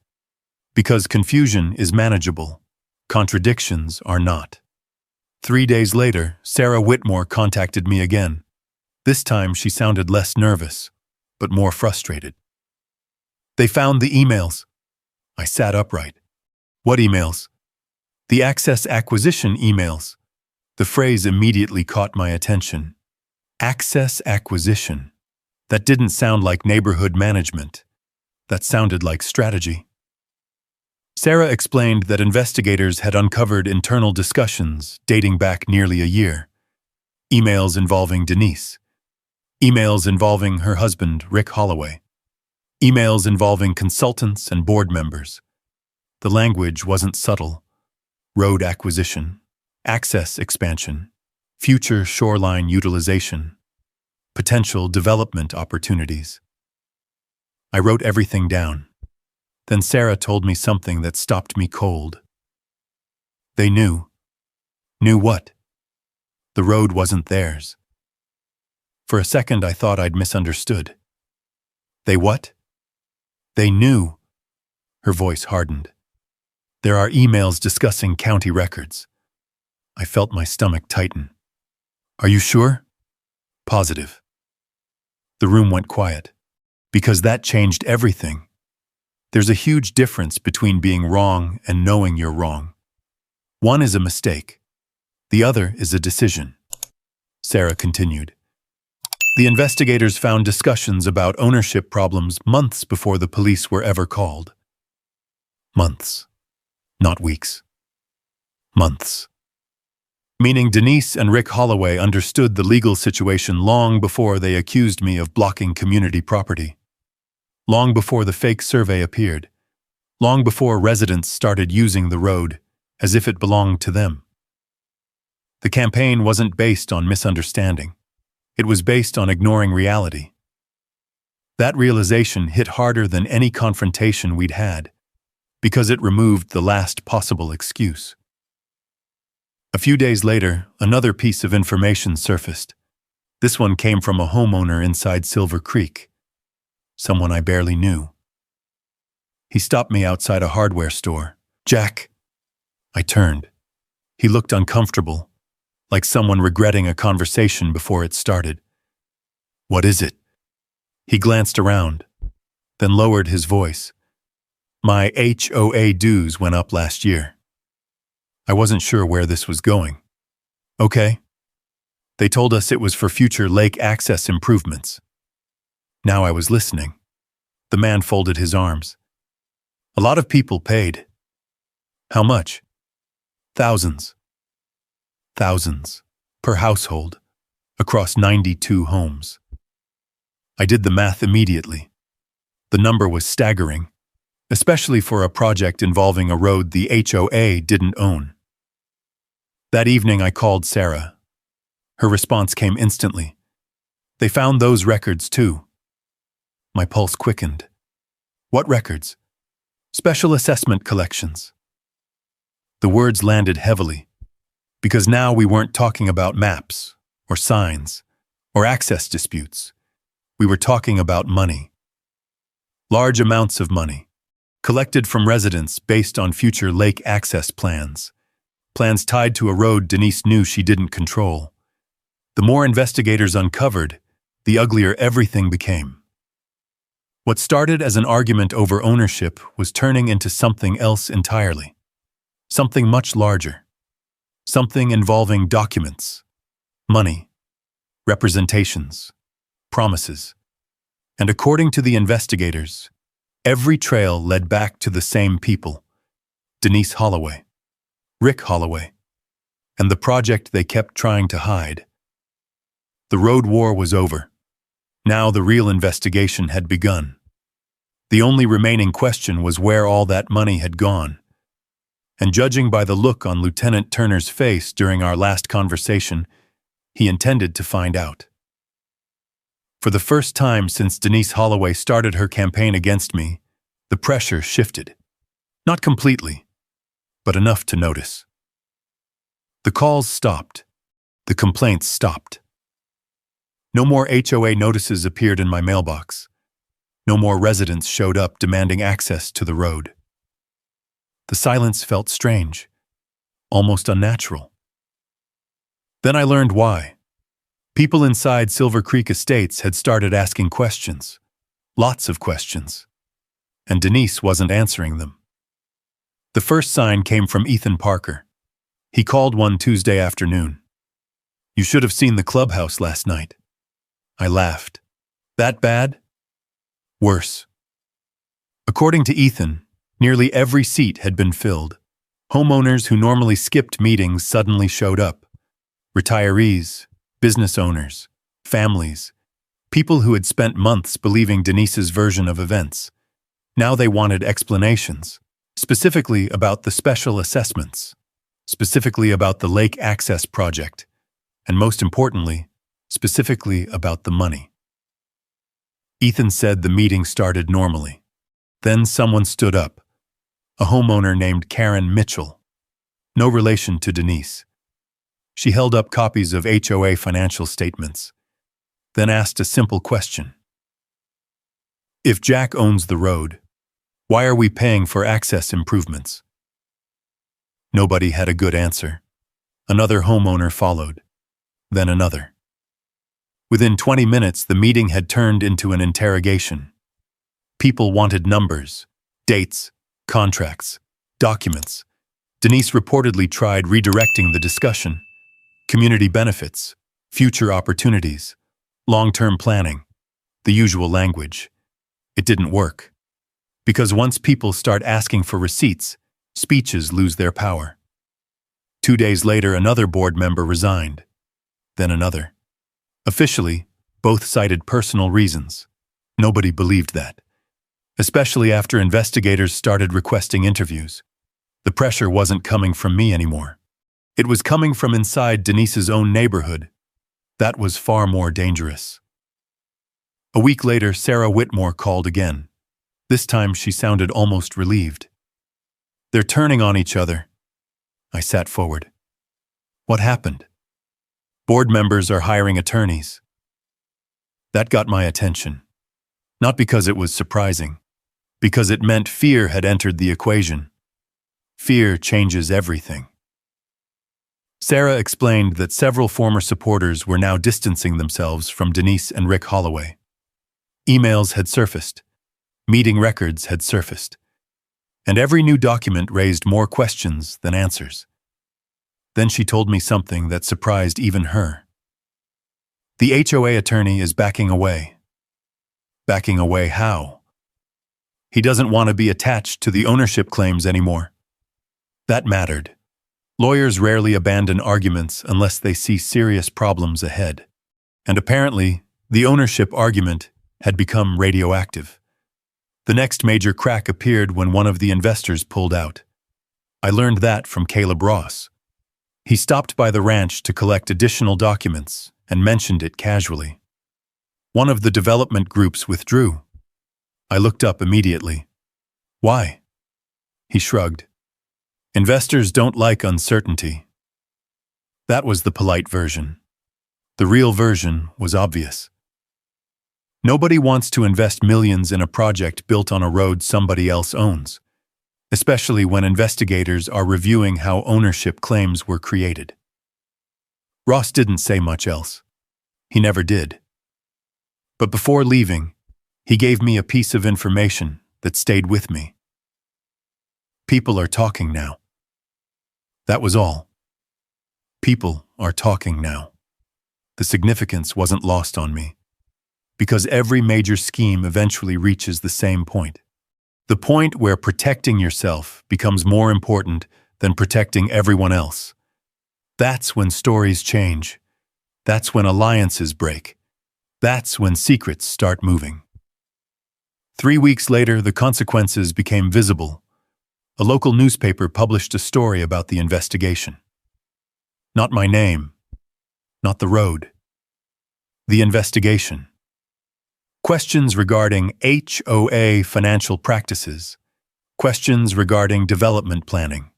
Because confusion is manageable, contradictions are not. 3 days later, Sarah Whitmore contacted me again. This time she sounded less nervous, but more frustrated. They found the emails. I sat upright. What emails? The access acquisition emails. The phrase immediately caught my attention. Access acquisition. That didn't sound like neighborhood management. That sounded like strategy. Sarah explained that investigators had uncovered internal discussions dating back nearly a year. Emails involving Denise. Emails involving her husband, Rick Holloway. Emails involving consultants and board members. The language wasn't subtle. Road acquisition, access expansion, future shoreline utilization, potential development opportunities. I wrote everything down. Then Sarah told me something that stopped me cold. They knew. Knew what? The road wasn't theirs. For a second I thought I'd misunderstood. They what? They knew. Her voice hardened. There are emails discussing county records. I felt my stomach tighten. Are you sure? Positive. The room went quiet, because that changed everything. There's a huge difference between being wrong and knowing you're wrong. One is a mistake. The other is a decision. Sarah continued. The investigators found discussions about ownership problems months before the police were ever called. Months, not weeks. Months. Meaning Denise and Rick Holloway understood the legal situation long before they accused me of blocking community property. Long before the fake survey appeared. Long before residents started using the road as if it belonged to them. The campaign wasn't based on misunderstanding. It was based on ignoring reality. That realization hit harder than any confrontation we'd had, because it removed the last possible excuse. A few days later, another piece of information surfaced. This one came from a homeowner inside Silver Creek. Someone I barely knew. He stopped me outside a hardware store. Jack. I turned. He looked uncomfortable, like someone regretting a conversation before it started. What is it? He glanced around, then lowered his voice. My HOA dues went up last year. I wasn't sure where this was going. Okay. They told us it was for future lake access improvements. Now I was listening. The man folded his arms. A lot of people paid. How much? Thousands. Thousands. Per household. Across 92 homes. I did the math immediately. The number was staggering, especially for a project involving a road the HOA didn't own. That evening I called Sarah. Her response came instantly. They found those records too. My pulse quickened. What records? Special assessment collections. The words landed heavily, because now we weren't talking about maps, or signs, or access disputes. We were talking about money. Large amounts of money, collected from residents based on future lake access plans. Plans tied to a road Denise knew she didn't control. The more investigators uncovered, the uglier everything became. What started as an argument over ownership was turning into something else entirely. Something much larger. Something involving documents, money, representations, promises. And according to the investigators, every trail led back to the same people. Denise Holloway, Rick Holloway, and the project they kept trying to hide. The road war was over. Now the real investigation had begun. The only remaining question was where all that money had gone. And judging by the look on Lieutenant Turner's face during our last conversation, he intended to find out. For the first time since Denise Holloway started her campaign against me, the pressure shifted. Not completely, but enough to notice. The calls stopped. The complaints stopped. No more HOA notices appeared in my mailbox. No more residents showed up demanding access to the road. The silence felt strange, almost unnatural. Then I learned why. People inside Silver Creek Estates had started asking questions. Lots of questions. And Denise wasn't answering them. The first sign came from Ethan Parker. He called one Tuesday afternoon. You should have seen the clubhouse last night. I laughed. That bad? Worse. According to Ethan, nearly every seat had been filled. Homeowners who normally skipped meetings suddenly showed up. Retirees, business owners, families, people who had spent months believing Denise's version of events. Now they wanted explanations, specifically about the special assessments, specifically about the lake access project, and most importantly, specifically about the money. Ethan said the meeting started normally. Then someone stood up, a homeowner named Karen Mitchell, no relation to Denise. She held up copies of HOA financial statements, then asked a simple question. If Jack owns the road, why are we paying for access improvements? Nobody had a good answer. Another homeowner followed, then another. Within 20 minutes, the meeting had turned into an interrogation. People wanted numbers, dates, contracts, documents. Denise reportedly tried redirecting the discussion, Community benefits, future opportunities, long-term planning, the usual language. It didn't work. Because once people start asking for receipts, speeches lose their power. 2 days later, another board member resigned. Then another. Officially, both cited personal reasons. Nobody believed that. Especially after investigators started requesting interviews. The pressure wasn't coming from me anymore. It was coming from inside Denise's own neighborhood. That was far more dangerous. A week later, Sarah Whitmore called again. This time she sounded almost relieved. They're turning on each other. I sat forward. What happened? Board members are hiring attorneys. That got my attention. Not because it was surprising, because it meant fear had entered the equation. Fear changes everything. Sarah explained that several former supporters were now distancing themselves from Denise and Rick Holloway. Emails had surfaced. Meeting records had surfaced. And every new document raised more questions than answers. Then she told me something that surprised even her. The HOA attorney is backing away. Backing away how? He doesn't want to be attached to the ownership claims anymore. That mattered. Lawyers rarely abandon arguments unless they see serious problems ahead. And apparently, the ownership argument had become radioactive. The next major crack appeared when one of the investors pulled out. I learned that from Caleb Ross. He stopped by the ranch to collect additional documents and mentioned it casually. One of the development groups withdrew. I looked up immediately. Why? He shrugged. Investors don't like uncertainty. That was the polite version. The real version was obvious. Nobody wants to invest millions in a project built on a road somebody else owns, especially when investigators are reviewing how ownership claims were created. Ross didn't say much else. He never did. But before leaving, he gave me a piece of information that stayed with me. People are talking now. That was all. People are talking now. The significance wasn't lost on me, because every major scheme eventually reaches the same point. The point where protecting yourself becomes more important than protecting everyone else. That's when stories change. That's when alliances break. That's when secrets start moving. 3 weeks later, the consequences became visible. A local newspaper published a story about the investigation. Not my name. Not the road. The investigation. Questions regarding HOA financial practices. Questions regarding development planning.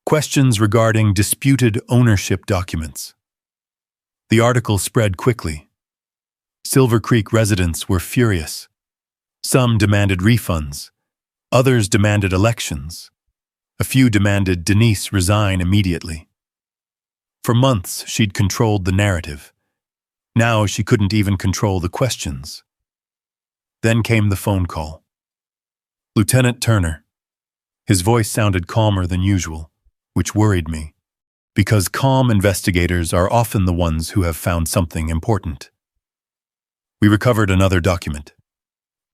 Questions regarding disputed ownership documents. The article spread quickly. Silver Creek residents were furious. Some demanded refunds. Others demanded elections. A few demanded Denise resign immediately. For months, she'd controlled the narrative. Now she couldn't even control the questions. Then came the phone call. Lieutenant Turner. His voice sounded calmer than usual, which worried me, because calm investigators are often the ones who have found something important. We recovered another document.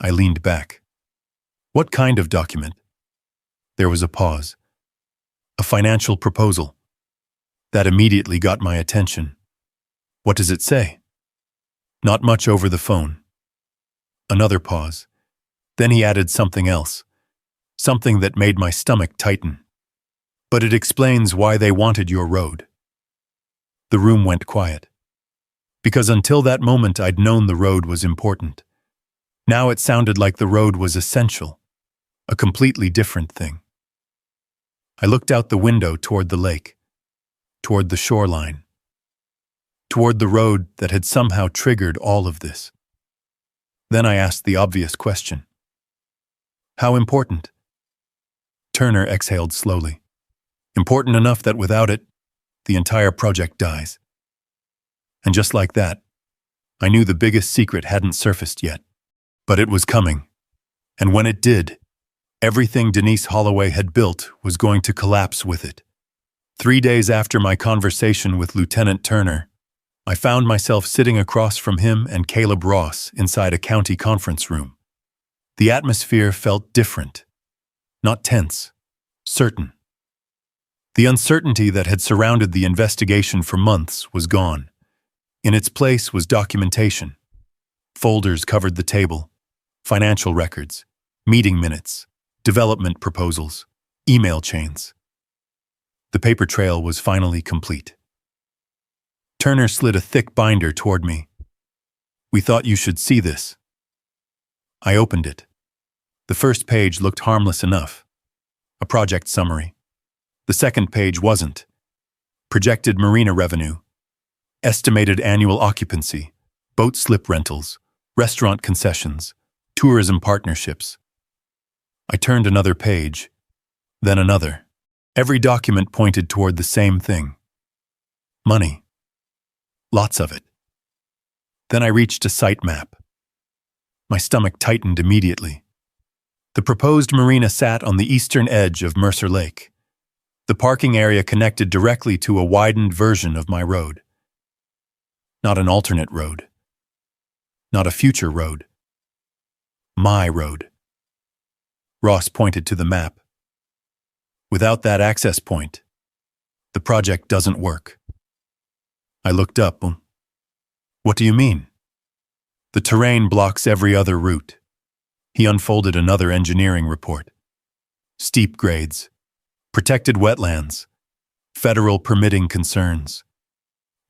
I leaned back. What kind of document? There was a pause. A financial proposal. That immediately got my attention. What does it say? Not much over the phone. Another pause. Then he added something else. Something that made my stomach tighten. But it explains why they wanted your road. The room went quiet. Because until that moment I'd known the road was important. Now it sounded like the road was essential. A completely different thing. I looked out the window toward the lake. Toward the shoreline. Toward the road that had somehow triggered all of this. Then I asked the obvious question. How important? Turner exhaled slowly. Important enough that without it, the entire project dies. And just like that, I knew the biggest secret hadn't surfaced yet. But it was coming. And when it did, everything Denise Holloway had built was going to collapse with it. 3 days after my conversation with Lieutenant Turner, I found myself sitting across from him and Caleb Ross inside a county conference room. The atmosphere felt different, not tense, certain. The uncertainty that had surrounded the investigation for months was gone. In its place was documentation. Folders covered the table, financial records, meeting minutes, development proposals, email chains. The paper trail was finally complete. Turner slid a thick binder toward me. "We thought you should see this." I opened it. The first page looked harmless enough. A project summary. The second page wasn't. Projected marina revenue, estimated annual occupancy, boat slip rentals, restaurant concessions, tourism partnerships. I turned another page, then another. Every document pointed toward the same thing. Money. Lots of it. Then I reached a site map. My stomach tightened immediately. The proposed marina sat on the eastern edge of Mercer Lake. The parking area connected directly to a widened version of my road. Not an alternate road. Not a future road. My road. Ross pointed to the map. "Without that access point, the project doesn't work." I looked up. "What do you mean?" "The terrain blocks every other route." He unfolded another engineering report. Steep grades, protected wetlands, federal permitting concerns,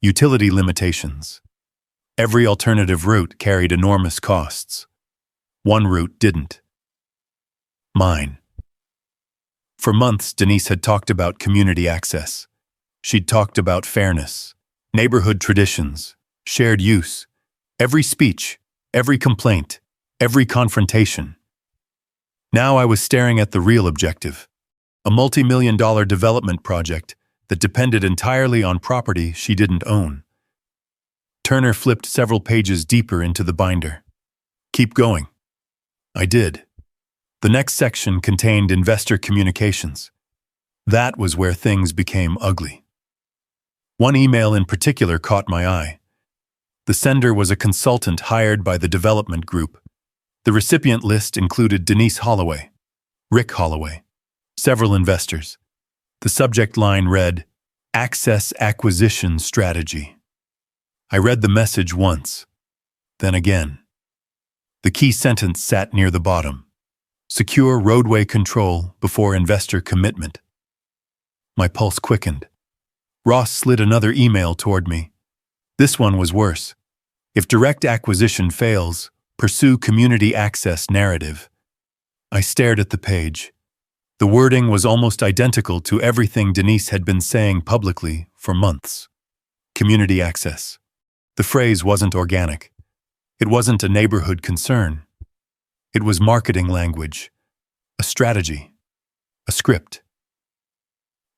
utility limitations. Every alternative route carried enormous costs. One route didn't. Mine. For months, Denise had talked about community access. She'd talked about fairness, neighborhood traditions, shared use, every speech, every complaint, every confrontation. Now I was staring at the real objective, a multi-million-dollar development project that depended entirely on property she didn't own. Turner flipped several pages deeper into the binder. "Keep going." I did. The next section contained investor communications. That was where things became ugly. One email in particular caught my eye. The sender was a consultant hired by the development group. The recipient list included Denise Holloway, Rick Holloway, several investors. The subject line read, "Access Acquisition Strategy." I read the message once, then again. The key sentence sat near the bottom. "Secure roadway control before investor commitment." My pulse quickened. Ross slid another email toward me. This one was worse. "If direct acquisition fails, pursue community access narrative." I stared at the page. The wording was almost identical to everything Denise had been saying publicly for months. Community access. The phrase wasn't organic. It wasn't a neighborhood concern. It was marketing language, a strategy, a script.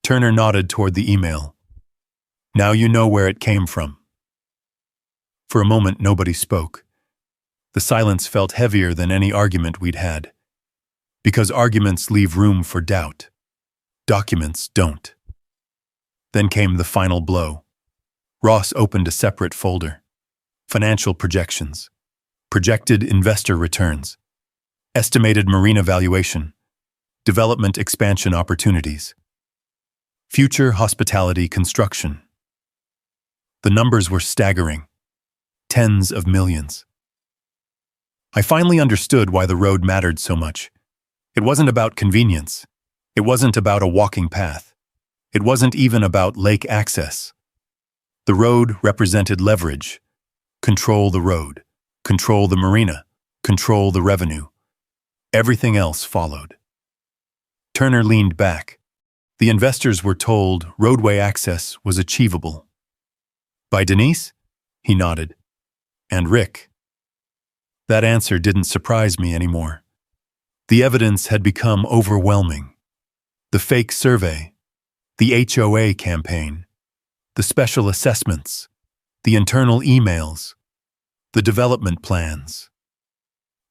Turner nodded toward the email. "Now you know where it came from." For a moment, nobody spoke. The silence felt heavier than any argument we'd had. Because arguments leave room for doubt. Documents don't. Then came the final blow. Ross opened a separate folder. Financial projections. Projected investor returns. Estimated marina valuation. Development expansion opportunities. Future hospitality construction. The numbers were staggering. Tens of millions. I finally understood why the road mattered so much. It wasn't about convenience. It wasn't about a walking path. It wasn't even about lake access. The road represented leverage. Control the road. Control the marina. Control the revenue. Everything else followed. Turner leaned back. The investors were told roadway access was achievable. By Denise? He nodded. And Rick. That answer didn't surprise me anymore. The evidence had become overwhelming. The fake survey, the HOA campaign, the special assessments, the internal emails, the development plans.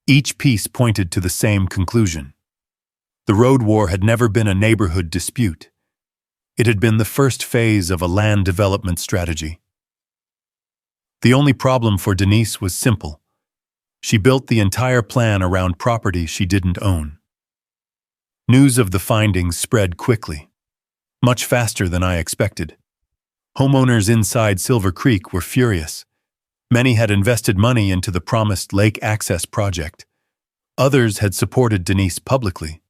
Each piece pointed to the same conclusion. The road war had never been a neighborhood dispute. It had been the first phase of a land development strategy. The only problem for Denise was simple. She built the entire plan around property she didn't own. News of the findings spread quickly, much faster than I expected. Homeowners inside Silver Creek were furious. Many had invested money into the promised lake access project. Others had supported Denise publicly.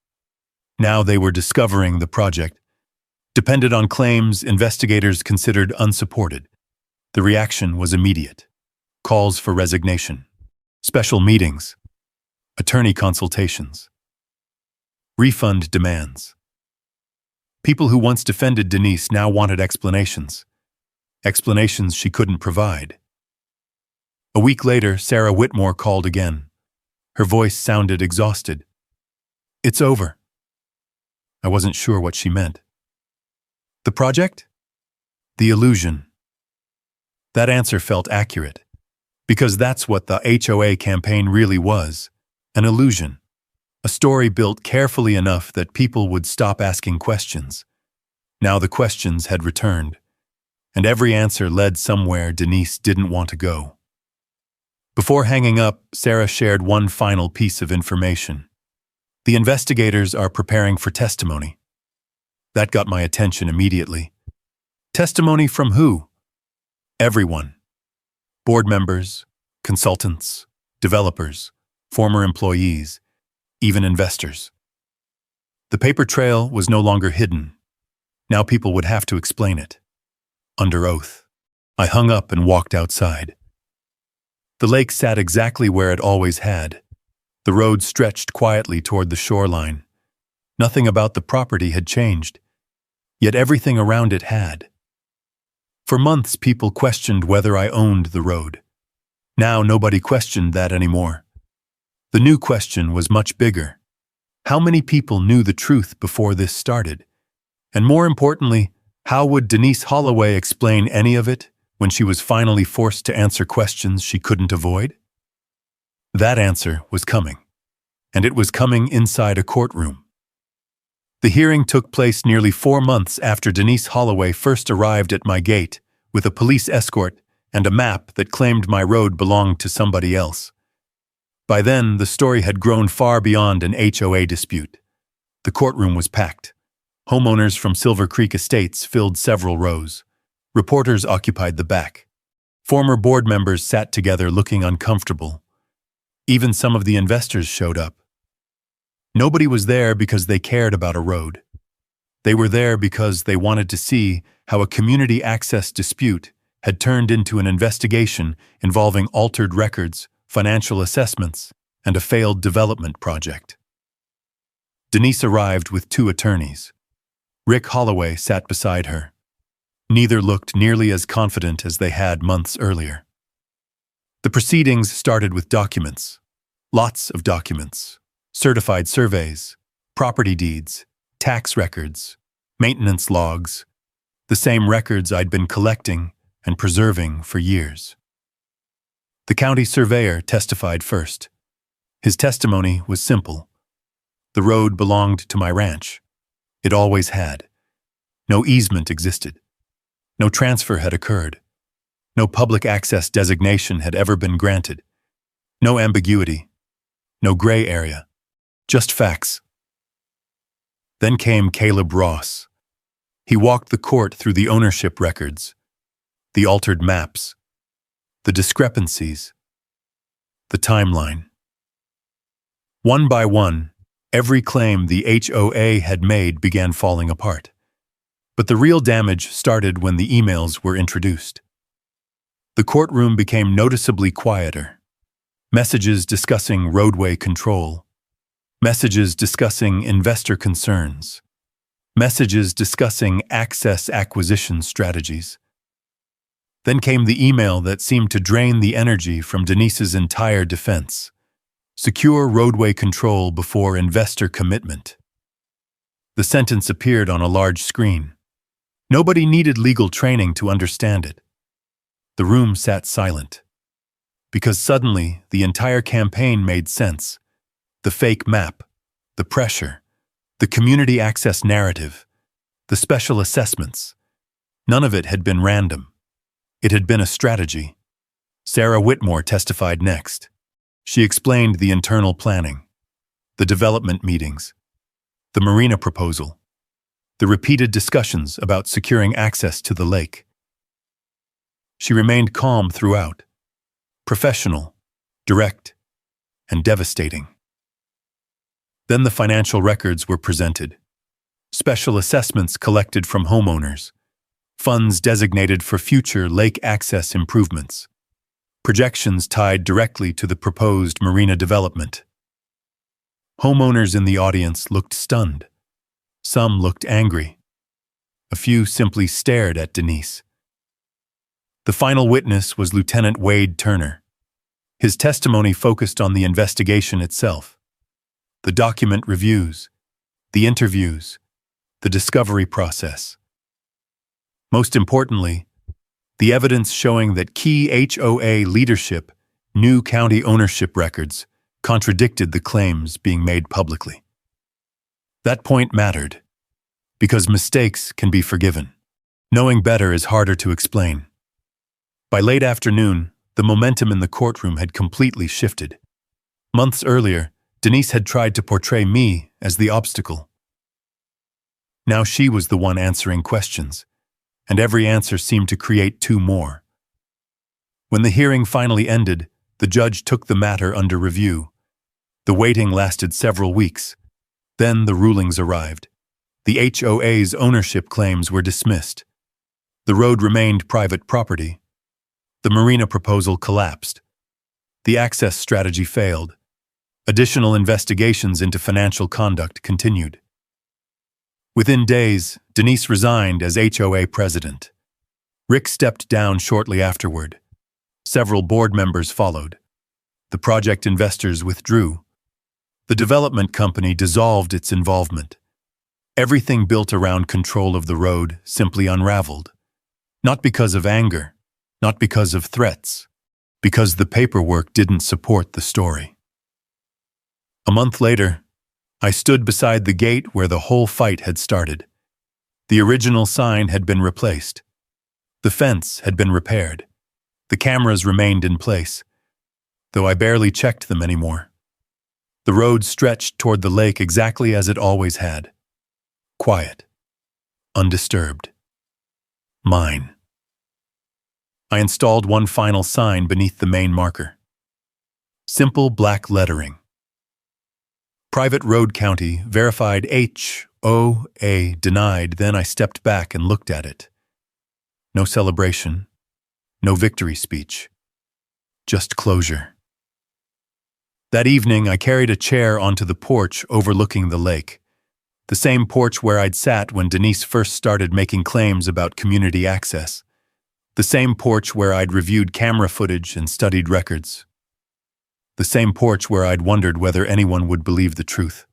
Now they were discovering the project depended on claims investigators considered unsupported. The reaction was immediate. Calls for resignation, special meetings, attorney consultations, refund demands. People who once defended Denise now wanted explanations. Explanations she couldn't provide. A week later, Sarah Whitmore called again. Her voice sounded exhausted. "It's over." I wasn't sure what she meant. The project? The illusion. That answer felt accurate, because that's what the HOA campaign really was, an illusion. A story built carefully enough that people would stop asking questions. Now the questions had returned, and every answer led somewhere Denise didn't want to go. Before hanging up, Sarah shared one final piece of information. The investigators are preparing for testimony. That got my attention immediately. Testimony from who? Everyone. Board members, consultants, developers, former employees, even investors. The paper trail was no longer hidden. Now people would have to explain it. Under oath. I hung up and walked outside. The lake sat exactly where it always had. The road stretched quietly toward the shoreline. Nothing about the property had changed, yet everything around it had. For months, people questioned whether I owned the road. Now nobody questioned that anymore. The new question was much bigger. How many people knew the truth before this started? And more importantly, how would Denise Holloway explain any of it when she was finally forced to answer questions she couldn't avoid? That answer was coming, and it was coming inside a courtroom. The hearing took place nearly 4 months after Denise Holloway first arrived at my gate with a police escort and a map that claimed my road belonged to somebody else. By then, the story had grown far beyond an HOA dispute. The courtroom was packed. Homeowners from Silver Creek Estates filled several rows. Reporters occupied the back. Former board members sat together looking uncomfortable. Even some of the investors showed up. Nobody was there because they cared about a road. They were there because they wanted to see how a community access dispute had turned into an investigation involving altered records, financial assessments, and a failed development project. Denise arrived with 2 attorneys. Rick Holloway sat beside her. Neither looked nearly as confident as they had months earlier. The proceedings started with documents. Lots of documents. Certified surveys, property deeds, tax records, maintenance logs, the same records I'd been collecting and preserving for years. The county surveyor testified first. His testimony was simple. The road belonged to my ranch. It always had. No easement existed. No transfer had occurred. No public access designation had ever been granted. No ambiguity. No gray area. Just facts. Then came Caleb Ross. He walked the court through the ownership records, the altered maps, the discrepancies, the timeline. One by one, every claim the HOA had made began falling apart. But the real damage started when the emails were introduced. The courtroom became noticeably quieter. Messages discussing roadway control. Messages discussing investor concerns. Messages discussing access acquisition strategies. Then came the email that seemed to drain the energy from Denise's entire defense. Secure roadway control before investor commitment. The sentence appeared on a large screen. Nobody needed legal training to understand it. The room sat silent. Because suddenly, the entire campaign made sense. The fake map, the pressure, the community access narrative. The special assessments. None of it had been random. It had been a strategy. Sarah Whitmore testified next. She explained the internal planning, the development meetings, the marina proposal, the repeated discussions about securing access to the lake. She remained calm throughout, professional, direct, and devastating. Then the financial records were presented. Special assessments collected from homeowners, funds designated for future lake access improvements, projections tied directly to the proposed marina development. Homeowners in the audience looked stunned. Some looked angry. A few simply stared at Denise. The final witness was Lieutenant Wade Turner. His testimony focused on the investigation itself, the document reviews, the interviews, the discovery process. Most importantly, the evidence showing that key HOA leadership knew county ownership records contradicted the claims being made publicly. That point mattered, because mistakes can be forgiven. Knowing better is harder to explain. By late afternoon, the momentum in the courtroom had completely shifted. Months earlier, Denise had tried to portray me as the obstacle. Now she was the one answering questions, and every answer seemed to create two more. When the hearing finally ended, the judge took the matter under review. The waiting lasted several weeks. Then the rulings arrived. The HOA's ownership claims were dismissed. The road remained private property. The marina proposal collapsed. The access strategy failed. Additional investigations into financial conduct continued. Within days, Denise resigned as HOA president. Rick stepped down shortly afterward. Several board members followed. The project investors withdrew. The development company dissolved its involvement. Everything built around control of the road simply unraveled. Not because of anger, not because of threats, because the paperwork didn't support the story. A month later, I stood beside the gate where the whole fight had started. The original sign had been replaced. The fence had been repaired. The cameras remained in place, though I barely checked them anymore. The road stretched toward the lake exactly as it always had. Quiet. Undisturbed. Mine. I installed one final sign beneath the main marker. Simple black lettering. Private Road County, verified HOA, denied. Then I stepped back and looked at it. No celebration, no victory speech, just closure. That evening, I carried a chair onto the porch overlooking the lake, the same porch where I'd sat when Denise first started making claims about community access, the same porch where I'd reviewed camera footage and studied records. The same porch where I'd wondered whether anyone would believe the truth.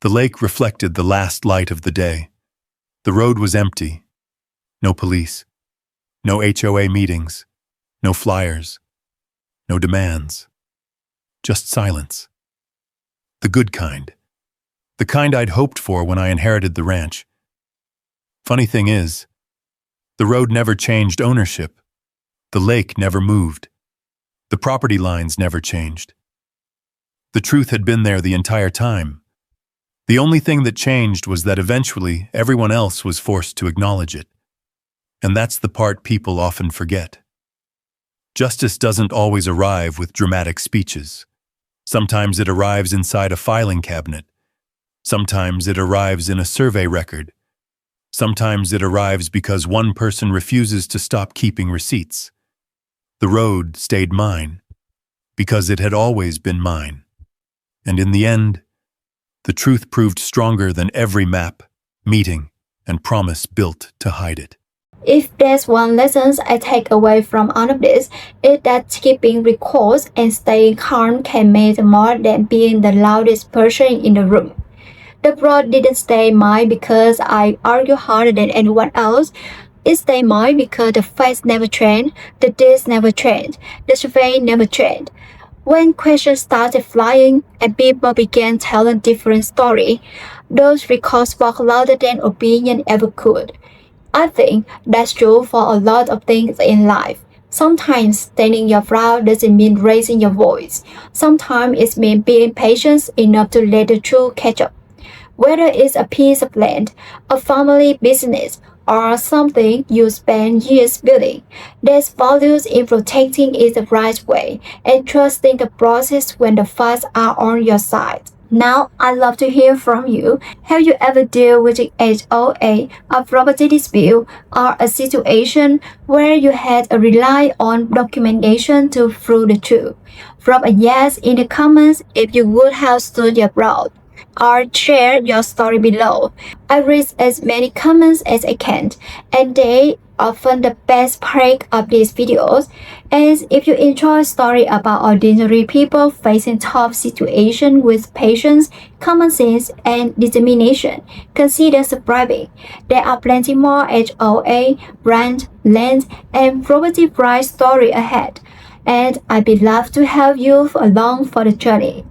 The lake reflected the last light of the day. The road was empty. No police. No HOA meetings. No flyers. No demands. Just silence. The good kind. The kind I'd hoped for when I inherited the ranch. Funny thing is, the road never changed ownership. The lake never moved. The property lines never changed. The truth had been there the entire time. The only thing that changed was that eventually everyone else was forced to acknowledge it. And that's the part people often forget. Justice doesn't always arrive with dramatic speeches. Sometimes it arrives inside a filing cabinet. Sometimes it arrives in a survey record. Sometimes it arrives because one person refuses to stop keeping receipts. The road stayed mine, because it had always been mine. And in the end, the truth proved stronger than every map, meeting, and promise built to hide it. If there's one lesson I take away from all of this, it's that keeping records and staying calm can matter more than being the loudest person in the room. The road didn't stay mine because I argued harder than anyone else. It stayed mine because the facts never changed, the dates never changed, the survey never changed. When questions started flying and people began telling different stories, Those records spoke louder than opinion ever could. I think that's true for a lot of things in life. Sometimes standing your ground doesn't mean raising your voice. Sometimes it means being patient enough to let the truth catch up. Whether it's a piece of land, a family business, or something you spend years building, there's values in protecting it the right way and trusting the process when the facts are on your side. Now, I'd love to hear from you. Have you ever dealt with an HOA, a property dispute, or a situation where you had to rely on documentation to prove the truth? Drop a yes in the comments if you would have stood your ground, or share your story below. I read as many comments as I can, and they often the best part of these videos. And if you enjoy stories about ordinary people facing tough situations with patience, common sense, and determination, consider subscribing. There are plenty more HOA, brand, land, and property price story ahead, and I'd be glad to have you along for the journey.